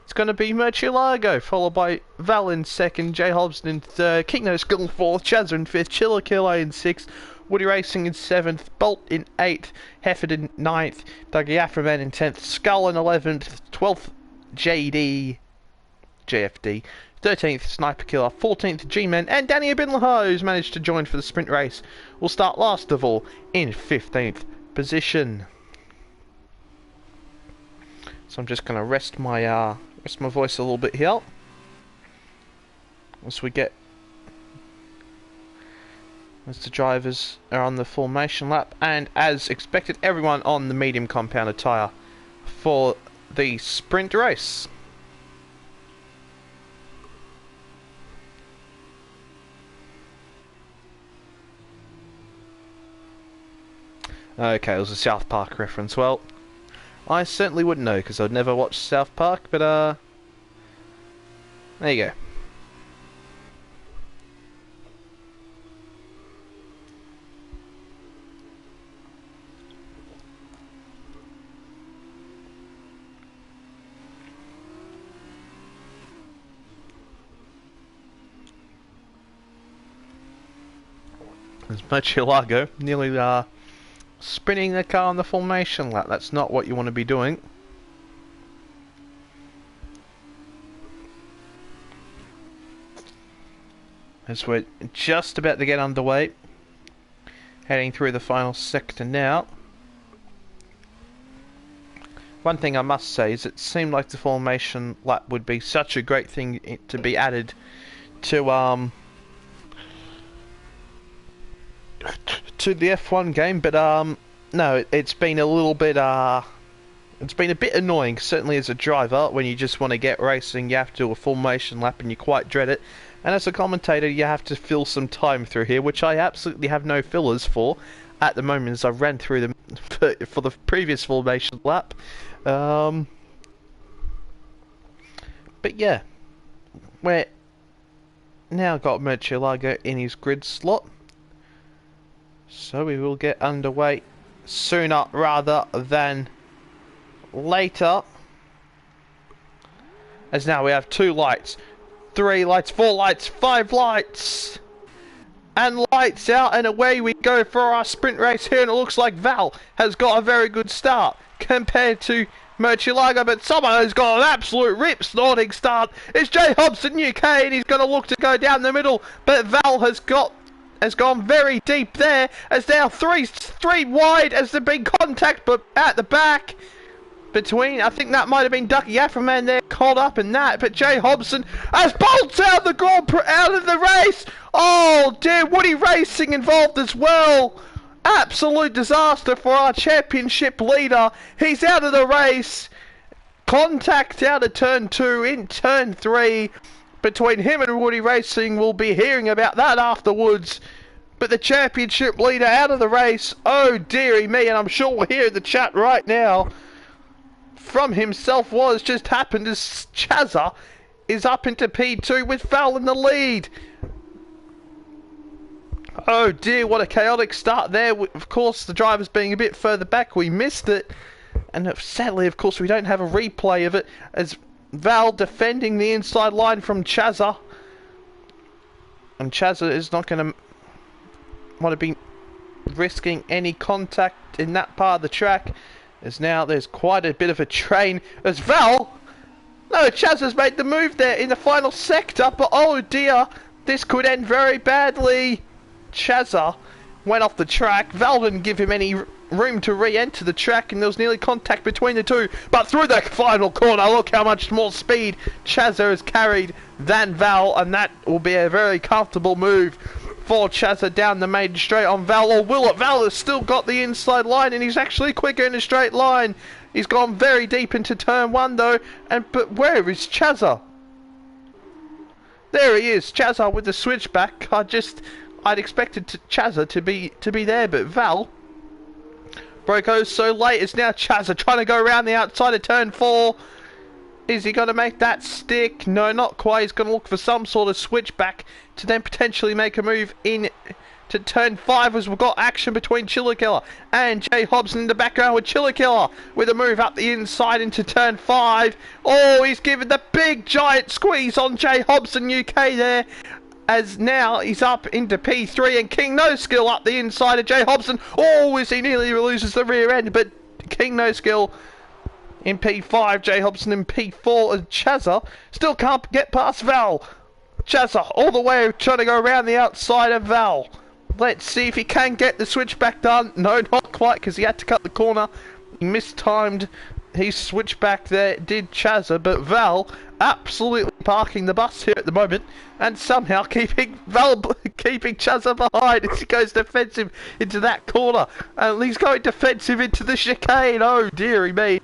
Speaker 1: it's going to be Murcielago, followed by Val in second, Jay Hobson in third, Kingno Skill in fourth, Chazza in fifth, Chiller Killer in sixth, Woody Racing in seventh, Bolt in eighth, Hefford in ninth, Dougie Afroman in 10th, Skull in 11th, 12th JFD, 13th Sniper Killer, 14th G-Men, and Danny Abinlaha, who's managed to join for the sprint race, will start last of all in 15th position. So I'm just going to rest my voice a little bit here as the drivers are on the formation lap, and as expected, everyone on the medium compounded tyre for the sprint race. Okay, it was a South Park reference. Well, I certainly wouldn't know because I'd never watched South Park, but there you go. There's Murcielago nearly spinning the car on the formation lap. That's not what you want to be doing. As we're just about to get underway, heading through the final sector now. One thing I must say is it seemed like the formation lap would be such a great thing to be added to the F1 game, but no, it's been a little bit it's been a bit annoying, certainly as a driver. When you just want to get racing, you have to do a formation lap and you quite dread it, and as a commentator you have to fill some time through here, which I absolutely have no fillers for at the moment as I ran through them for the previous formation lap. But yeah, we're now got Murcielago in his grid slot, so we will get underway sooner rather than later, as now we have 2 lights, 3 lights, 4 lights, 5 lights, and lights out, and away we go for our sprint race here. And it looks like Val has got a very good start compared to Murcielago, but someone who's got an absolute rip snorting start is Jay Hobson UK, and he's going to look to go down the middle, but Val has gone very deep there, as now three wide as the big contact, but at the back between, I think that might have been Ducky Afroman there caught up in that, but Jay Hobson has bolts out of the race. Oh dear, Woody Racing involved as well. Absolute disaster for our championship leader. He's out of the race. Contact out of turn 2, in turn 3 between him and Woody Racing. We'll be hearing about that afterwards. But the championship leader out of the race. Oh dearie me, and I'm sure we'll hear in the chat right now from himself what has just happened as Chazza is up into P2 with Val in the lead. Oh dear, what a chaotic start there. Of course, the drivers being a bit further back, we missed it. And sadly, of course, we don't have a replay of it, as Val defending the inside line from Chazza. And Chazza is not going to want to be risking any contact in that part of the track, as now there's quite a bit of a train as Val... No, Chazza's made the move there in the final sector, but oh dear, this could end very badly. Chazza went off the track. Val didn't give him any room to re-enter the track, and there was nearly contact between the two, but through the final corner, look how much more speed Chazza has carried than Val, and that will be a very comfortable move for Chazza down the main straight on Val, or will it? Val has still got the inside line, and he's actually quicker in a straight line. He's gone very deep into turn one though, but where is Chazza? There he is, Chazza with the switchback. I'd expected Chazza to be there, but Val broke so late. It's now Chazza trying to go around the outside of turn 4. Is he going to make that stick? No, not quite. He's going to look for some sort of switchback to then potentially make a move in to turn 5, as we've got action between Chillikiller and Jay Hobson in the background, with Chillikiller with a move up the inside into turn 5. Oh, he's given the big giant squeeze on Jay Hobson UK there, as now he's up into P3, and King No Skill up the inside of Jay Hobson. Oh, as he nearly loses the rear end, but King No Skill in P5, Jay Hobson in P4, and Chazza still can't get past Val. Chazza all the way trying to go around the outside of Val. Let's see if he can get the switchback done. No, not quite, because he had to cut the corner. He mistimed his switchback there, did Chazza, but Val absolutely parking the bus here at the moment, and somehow keeping Chazza behind as he goes defensive into that corner. And he's going defensive into the chicane. Oh, dearie me.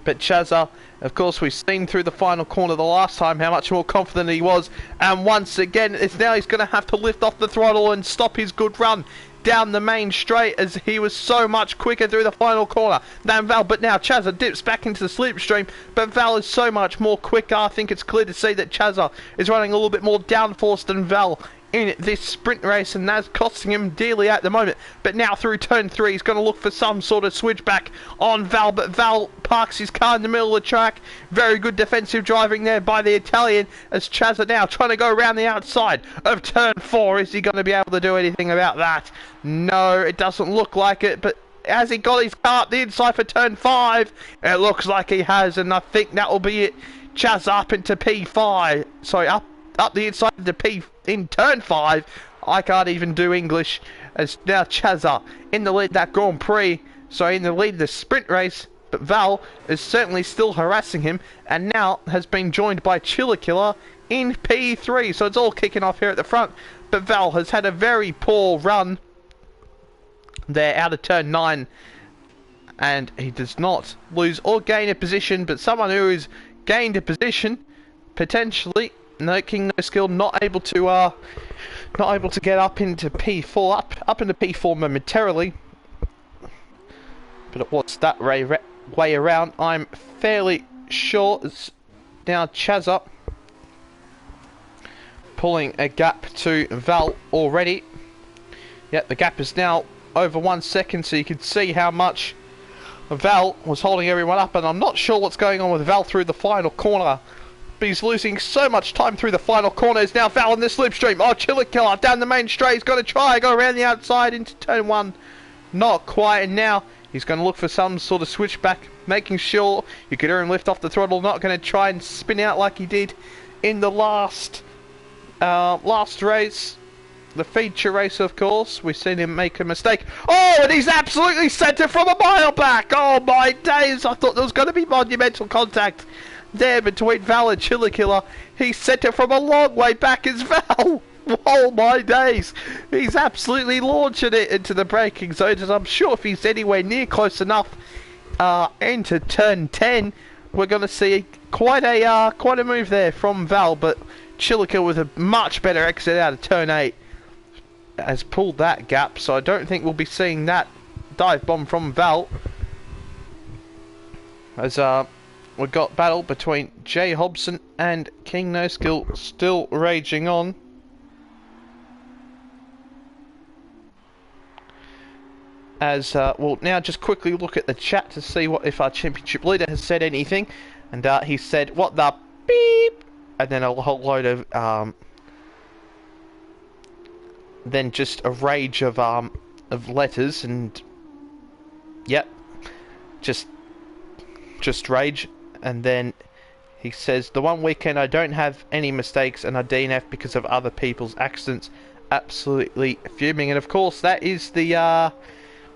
Speaker 1: But Chazza, of course, we've seen through the final corner the last time how much more confident he was, and once again he's going to have to lift off the throttle and stop his good run down the main straight, as he was so much quicker through the final corner than Val. But now Chazza dips back into the slipstream, but Val is so much more quicker. I think it's clear to see that Chazza is running a little bit more downforce than Val in this sprint race, and that's costing him dearly at the moment. But now through turn 3, he's going to look for some sort of switchback on Val, but Val parks his car in the middle of the track. Very good defensive driving there by the Italian, as Chazza now trying to go around the outside of turn 4. Is he going to be able to do anything about that? No, it doesn't look like it, but has he got his car up the inside for turn 5? It looks like he has, and I think that will be it. Chazza up into P5. Sorry, up the inside of the P in turn 5. I can't even do English, as now Chazza in the lead that Grand Prix, so in the lead the sprint race, but Val is certainly still harassing him, and now has been joined by Chillikiller in P3, so it's all kicking off here at the front. But Val has had a very poor run there out of turn 9, and he does not lose or gain a position, but someone who has gained a position potentially. No, King No Skill not able to get up into P4, up into P4 momentarily, but it was that way around. I'm fairly sure it's now Chazza pulling a gap to Val already. Yep, the gap is now over 1 second, so you can see how much Val was holding everyone up, and I'm not sure what's going on with Val through the final corner. But he's losing so much time through the final corner. Is now Val in the slipstream. Oh, Chillikiller down the main straight. He's going to try go around the outside into turn 1. Not quite. And now he's going to look for some sort of switchback, making sure you can hear him lift off the throttle. Not going to try and spin out like he did in the last race. The feature race, of course. We've seen him make a mistake. Oh, and he's absolutely sent it from a mile back. Oh, my days. I thought there was going to be monumental contact there between Val and Chillikiller. He sent it from a long way back as Val. Oh my days. He's absolutely launching it into the braking zone, and I'm sure if he's anywhere near close enough into turn 10, we're going to see quite a move there from Val. But Chillikiller with a much better exit out of turn 8 has pulled that gap, so I don't think we'll be seeing that dive bomb from Val, as we've got battle between Jay Hobson and King No Skill still raging on. As we'll now just quickly look at the chat to see what if our championship leader has said anything, and he said, "What the beep," and then a whole load of then just a rage of letters, and yep, just rage. And then he says, "The one weekend I don't have any mistakes and I DNF because of other people's accidents." Absolutely fuming. And of course that is the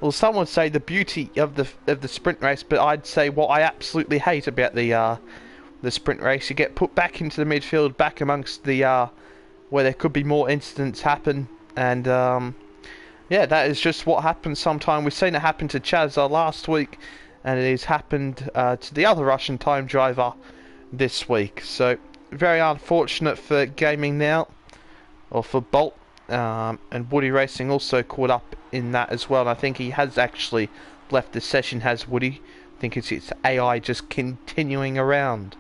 Speaker 1: Well, some would say the beauty of the sprint race, but I'd say what I absolutely hate about the sprint race. You get put back into the midfield, back amongst the where there could be more incidents happen, and yeah, that is just what happens sometimes. We've seen it happen to Chazar last week, and it has happened to the other Russian time driver this week. So very unfortunate for Gaming now, or for Bolt, and Woody Racing also caught up in that as well. And I think he has actually left the session, has Woody. I think it's AI just continuing around.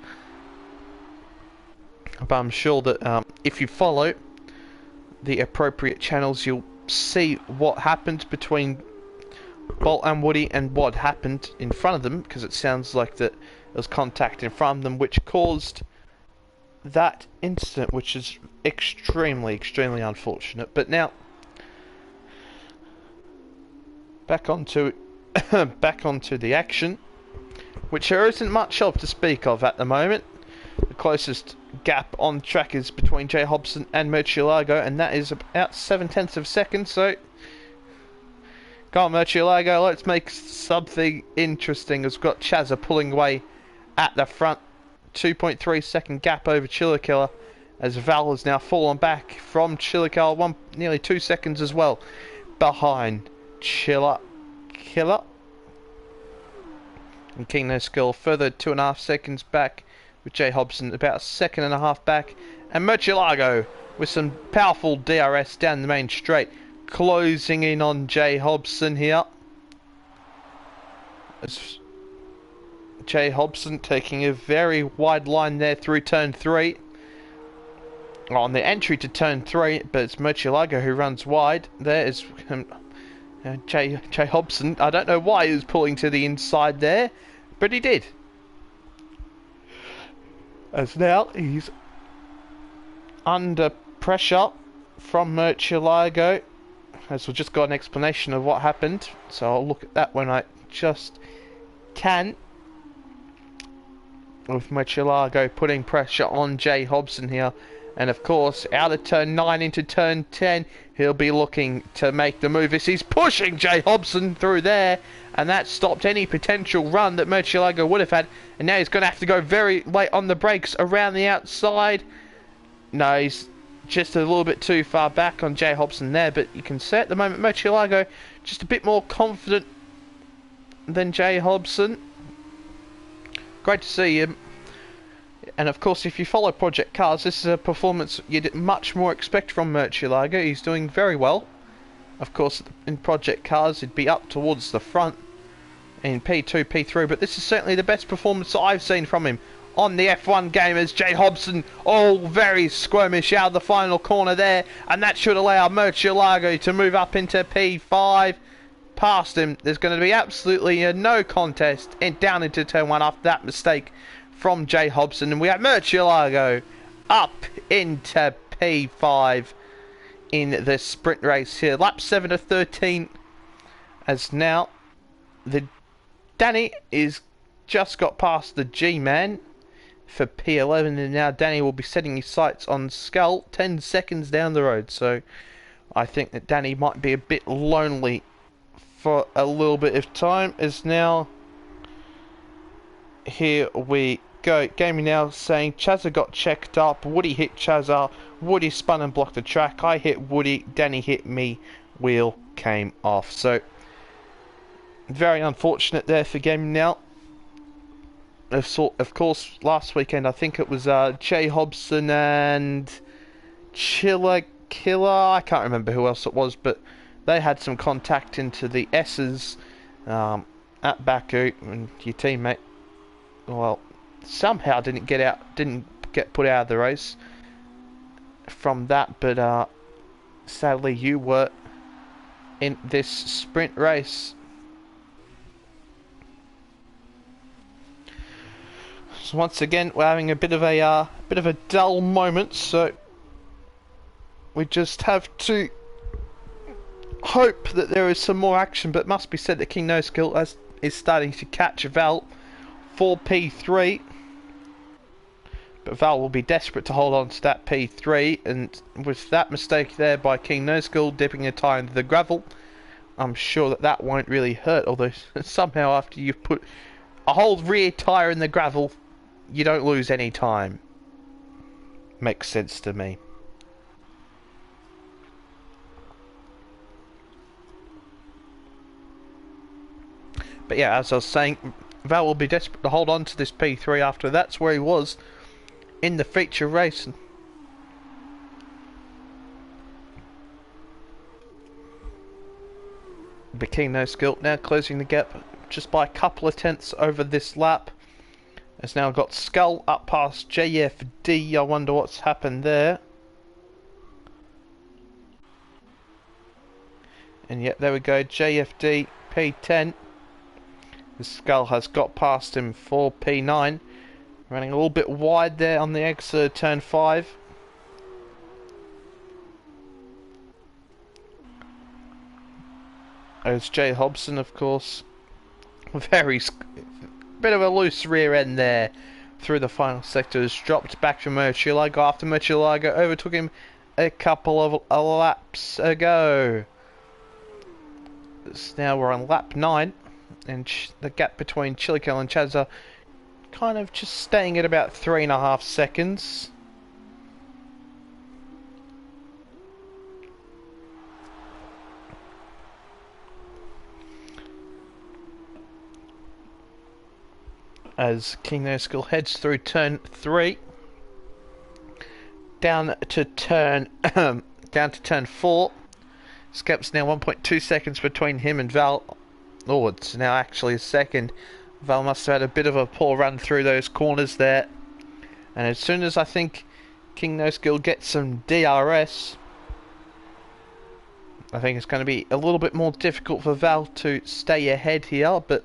Speaker 1: But I'm sure that if you follow the appropriate channels, you'll see what happened between Bolt and Woody and what happened in front of them, because it sounds like that there was contact in front of them which caused that incident, which is extremely unfortunate. But now back onto the action, which there isn't much of to speak of at the moment. The closest gap on track is between Jay Hobson and Murcielago, and that is about 7/10 of a second. So go on, Murcielago, let's make something interesting. As we've got Chazza pulling away at the front. 2.3 second gap over Chillakiller, as Val has now fallen back from Chillakiller, nearly 2 seconds as well behind Chillakiller. And King No Skill further 2.5 seconds back, with Jay Hobson about 1.5 seconds back, and Murcielago with some powerful DRS down the main straight, closing in on Jay Hobson here. As Jay Hobson taking a very wide line there through turn 3. On the entry to turn 3, but it's Murcielago who runs wide. There is Jay Hobson. I don't know why he was pulling to the inside there, but he did. As now he's under pressure from Murcielago. As we've just got an explanation of what happened, so I'll look at that when I just can. With Murcielago putting pressure on Jay Hobson here. And of course, out of turn 9 into turn 10, he'll be looking to make the move as he's pushing Jay Hobson through there. And that stopped any potential run that Murcielago would have had. And now he's going to have to go very late on the brakes around the outside. No, he's just a little bit too far back on Jay Hobson there. But you can see at the moment Murcielago just a bit more confident than Jay Hobson. Great to see him. And of course, if you follow Project Cars, this is a performance you'd much more expect from Murcielago. He's doing very well. Of course, in Project Cars, he'd be up towards the front in P2, P3, but this is certainly the best performance that I've seen from him on the F1 game, as Jay Hobson, all very squirmish out of the final corner there, and that should allow Murcielago to move up into P5. Past him, there's going to be absolutely no contest down into turn 1 after that mistake from Jay Hobson, and we have Murcielago up into P5 in the sprint race here. Lap 7 of 13, as now the Danny is just got past the G-Man for P11, and now Danny will be setting his sights on Skull 10 seconds down the road. So I think that Danny might be a bit lonely for a little bit of time, as now here we go. Gaming now saying Chazza got checked up, Woody hit Chazza, Woody spun and blocked the track, I hit Woody, Danny hit me, wheel came off. So very unfortunate there for Gaming now. Of course, last weekend I think it was Jay Hobson and Chillakiller, I can't remember who else it was, but they had some contact into the S's at Baku, and your teammate, well, somehow didn't get put out of the race from that, but sadly you were in this sprint race. So once again, we're having a bit of a dull moment, so we just have to hope that there is some more action. But it must be said that King No Skill is starting to catch Val for P3, but Val will be desperate to hold on to that P3, and with that mistake there by King No Skill dipping a tyre into the gravel, I'm sure that that won't really hurt, although somehow after you've put a whole rear tyre in the gravel, you don't lose any time. Makes sense to me. But yeah, as I was saying, Val will be desperate to hold on to this P3 after that's where he was in the feature race. But King No Skill now closing the gap just by a couple of tenths over this lap. Has now got Skull up past JFD. I wonder what's happened there. And yet there we go, JFD P10. The Skull has got past him for P9. Running a little bit wide there on the exit of turn 5. There's Jay Hobson, of course. Very bit of a loose rear end there through the final sector. Has dropped back to Murcielago after Murcielago overtook him a couple of laps ago. So now we're on lap 9, and the gap between Chilikel and Chazza kind of just staying at about 3.5 seconds. As King No Skill heads through turn 3, down to turn 4. Skep's now 1.2 seconds between him and Val. Oh, it's now actually a second. Val must have had a bit of a poor run through those corners there. And as soon as I think King No Skill gets some DRS, I think it's going to be a little bit more difficult for Val to stay ahead here, but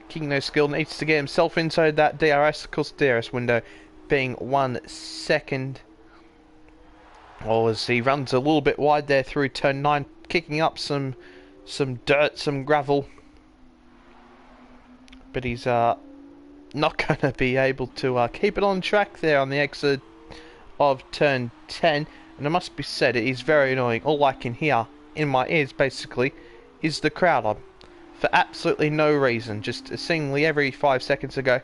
Speaker 1: King No Skill needs to get himself inside that DRS, of course DRS window being 1 second. Or as he runs a little bit wide there through turn 9, kicking up some dirt, some gravel. But he's not going to be able to keep it on track there on the exit of turn 10. And it must be said, it is very annoying. All I can hear in my ears basically is the crowd on. For absolutely no reason, just seemingly every 5 seconds ago,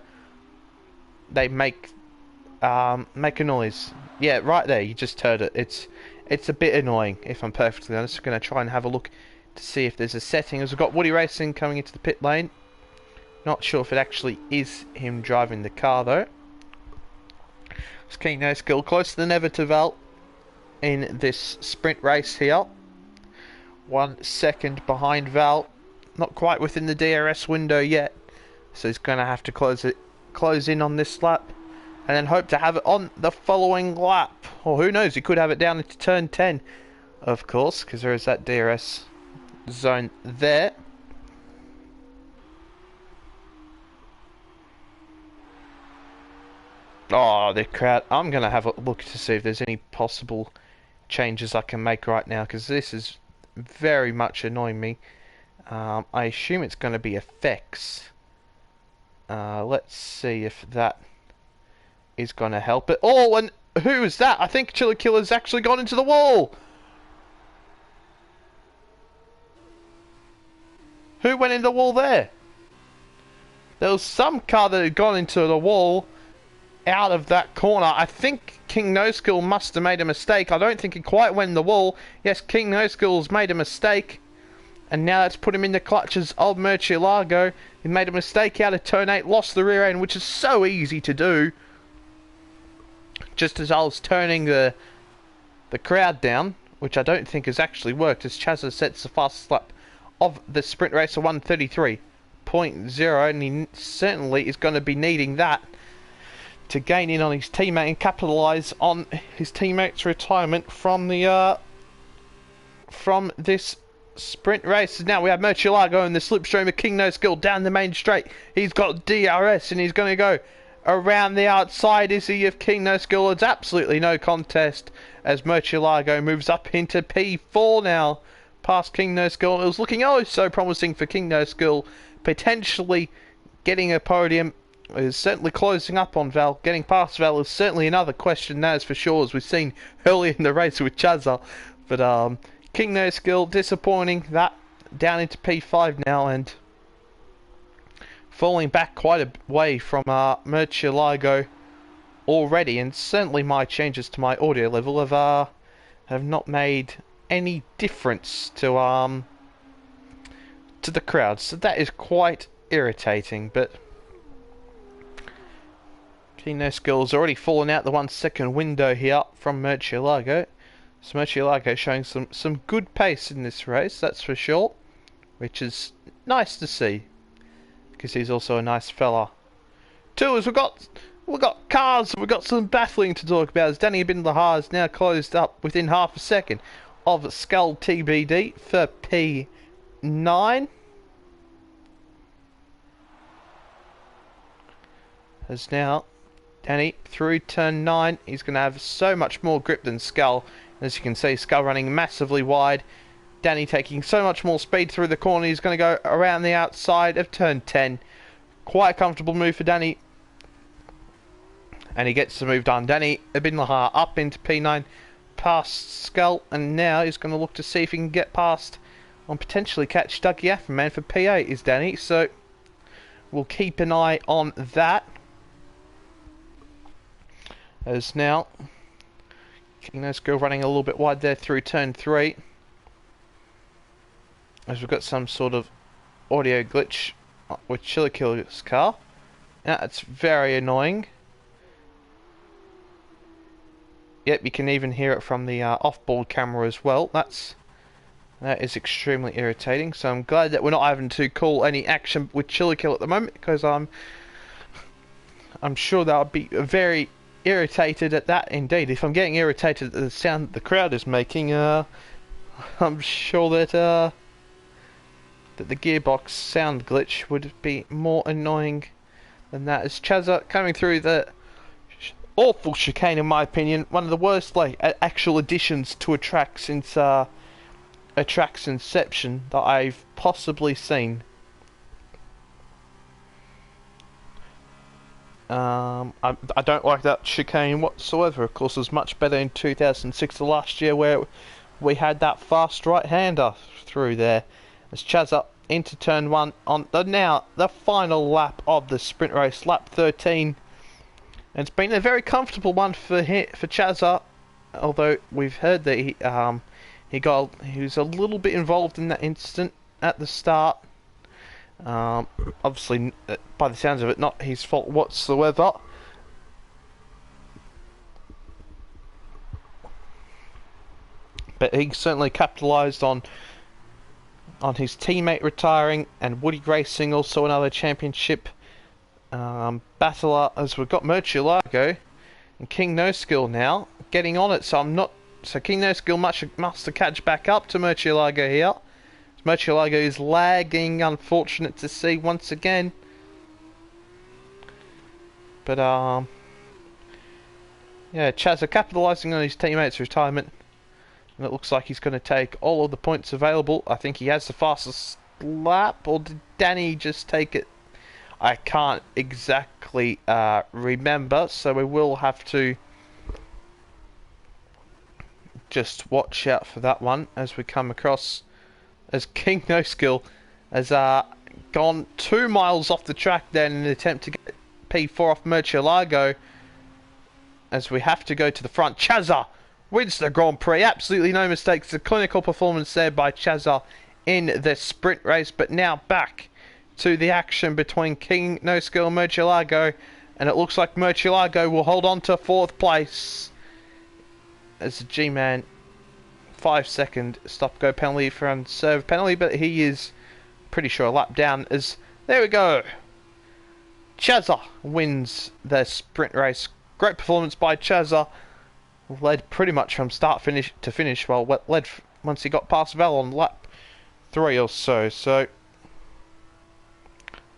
Speaker 1: they make a noise. Yeah, right there, you just heard it. It's a bit annoying, if I'm perfectly honest. I'm going to try and have a look to see if there's a setting. As we've got Woody Racing coming into the pit lane. Not sure if it actually is him driving the car though. It's King No Skill closer than ever to Val in this sprint race here. 1 second behind Val. Not quite within the DRS window yet, so he's going to have to close in on this lap, and then hope to have it on the following lap. Or who knows, he could have it down into turn 10, of course, because there is that DRS zone there. Oh, the crowd. I'm going to have a look to see if there's any possible changes I can make right now, because this is very much annoying me. I assume it's going to be effects. Let's see if that is going to help it. Oh, and who is that? I think Chiller Killer's actually gone into the wall. Who went in the wall there? There was some car that had gone into the wall out of that corner. I think King No Skill must have made a mistake. I don't think he quite went in the wall. Yes, King No Skill's made a mistake. And now that's put him in the clutches of Murcielago. He made a mistake out of turn 8, lost the rear end, which is so easy to do. Just as I was turning the crowd down, which I don't think has actually worked, as Chazza sets the fastest lap of the sprint race of 1:33.0, and he certainly is going to be needing that to gain in on his teammate and capitalise on his teammate's retirement from the from this sprint race. Now we have Murcielago in the slipstream of King No Skill down the main straight. He's got DRS and he's going to go around the outside, is he, of King No Skill? It's absolutely no contest as Murcielago moves up into P4 now past King No Skill. It was looking oh so promising for King No Skill, potentially getting a podium. Is certainly closing up on Val. Getting past Val is certainly another question, that is for sure, as we've seen earlier in the race with Chazza. But King No Skill, disappointing that down into P5 now and falling back quite a way from Murcielago already, and certainly my changes to my audio level have not made any difference to the crowd, so that is quite irritating. But King No Skill's already fallen out the 1 second window here from Murcielago. So Murcielago showing some good pace in this race, that's for sure, which is nice to see, because he's also a nice fella. Two, as we've got cars, we've got some battling to talk about, as Danny Bin Lahar is now closed up within half a second of Skull TBD for P9. As now Danny through turn 9, he's going to have so much more grip than Skull. As you can see, Skull running massively wide. Danny taking so much more speed through the corner. He's going to go around the outside of turn 10. Quite a comfortable move for Danny. And he gets the move done. Danny Bin Lahar up into P9, past Skull, and now he's going to look to see if he can get past and potentially catch Dougie Afferman for P8 is Danny. So we'll keep an eye on that. As now King No Skill running a little bit wide there through turn 3. As we've got some sort of audio glitch with Chili Killer's car. That's very annoying. Yep, you can even hear it from the off-board camera as well. That is extremely irritating. So I'm glad that we're not having to call any action with Chili Kill at the moment, because I'm sure that I'd be very irritated at that indeed. If I'm getting irritated at the sound that the crowd is making, I'm sure that the gearbox sound glitch would be more annoying than that. As Chazza coming through the awful chicane, in my opinion, one of the worst actual additions to a track since a track's inception that I've possibly seen. I don't like that chicane whatsoever. Of course, it was much better in 2006, the last year, where we had that fast right-hander through there. As Chaz up into turn 1 on the final lap of the sprint race, lap 13. And it's been a very comfortable one for Chazza, although we've heard that he was a little bit involved in that incident at the start. Obviously, by the sounds of it, not his fault whatsoever. But he certainly capitalised on his teammate retiring, and Woody Racing, also another championship battler, as we've got Murcielago and King No Skill now getting on it. So King No Skill must to catch back up to Murcielago here. Murcielago is lagging, unfortunate to see once again. But yeah, Chaz are capitalising on his teammate's retirement, and it looks like he's going to take all of the points available. I think he has the fastest lap, or did Danny just take it? I can't exactly remember, so we will have to just watch out for that one as we come across, as King No Skill has gone 2 miles off the track there in an attempt to get P4 off Murcielago, as we have to go to the front. Chazza wins the Grand Prix, absolutely no mistakes. The clinical performance there by Chazza in the sprint race. But now back to the action between King No Skill and Murcielago, and it looks like Murcielago will hold on to 4th place as the G-Man 5-second stop-go penalty for unserved penalty, but he is pretty sure a lap down. As there we go, Chazza wins the sprint race. Great performance by Chazza, led pretty much from start to finish. Well, led once he got past Val on lap 3 or so. So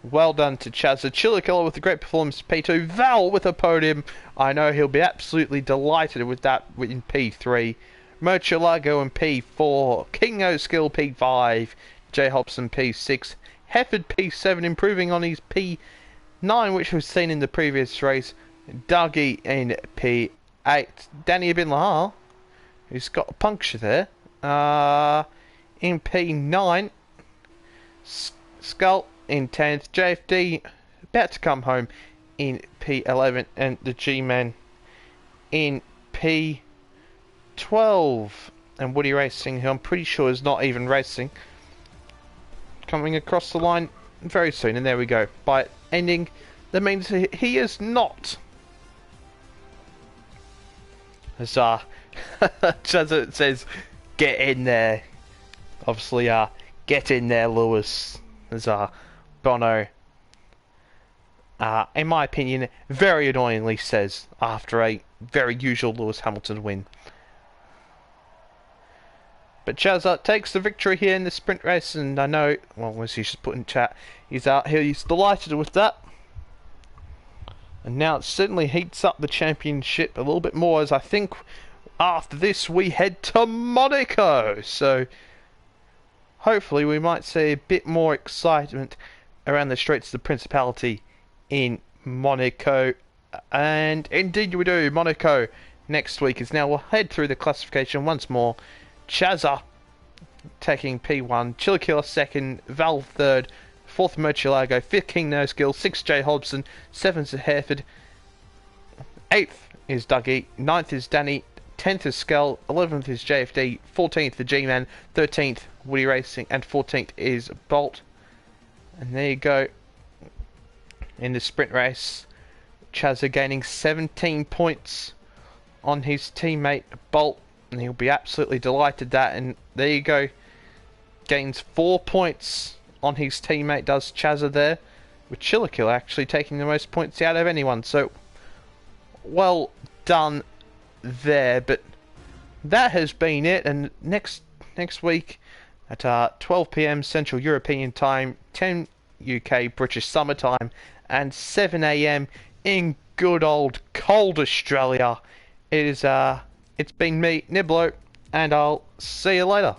Speaker 1: well done to Chazza. Chili Killer with a great performance, P2. Val with a podium. I know he'll be absolutely delighted with that in P3. Murcielago in P4. King No Skill P5. J Hobson P6. Hefford P7, improving on his P9, which was seen in the previous race. Dougie in P8. Danny Bin Lahar, who's got a puncture there, in P9. Skull in 10th, JFD about to come home in P11, and the G-Man in P12. And Woody Racing, who I'm pretty sure is not even racing, coming across the line very soon. And there we go. By ending, that means he is not. As Chazza says, get in there. Obviously, get in there, Lewis. As Bono, in my opinion, very annoyingly says after a very usual Lewis Hamilton win. But Chazza takes the victory here in the sprint race, and I know, well, as he should put in chat, he's delighted with that. And now it certainly heats up the championship a little bit more, as I think after this we head to Monaco. So hopefully we might see a bit more excitement around the streets of the Principality in Monaco. And indeed we do. Monaco next week is now. We'll head through the classification once more. Chazza taking P1, Chillakilla second, Val third, 4th Murcielago, 5th King No Skill, 6th J Hobson, 7th is Hereford, 8th is Dougie, 9th is Danny, 10th is Skull, 11th is JFD, 14th the G-Man, 13th Woody Racing, and 14th is Bolt. And there you go. In the sprint race, Chazza gaining 17 points on his teammate Bolt, and he'll be absolutely delighted that. And there you go, gains 4 points on his teammate, does Chazza there, with Chillakilla actually taking the most points out of anyone. So well done there. But that has been it, and next week at 12 PM Central European Time, 10 UK British Summer Time, and 7 AM in good old cold Australia, it is it's been me, Niblo, and I'll see you later.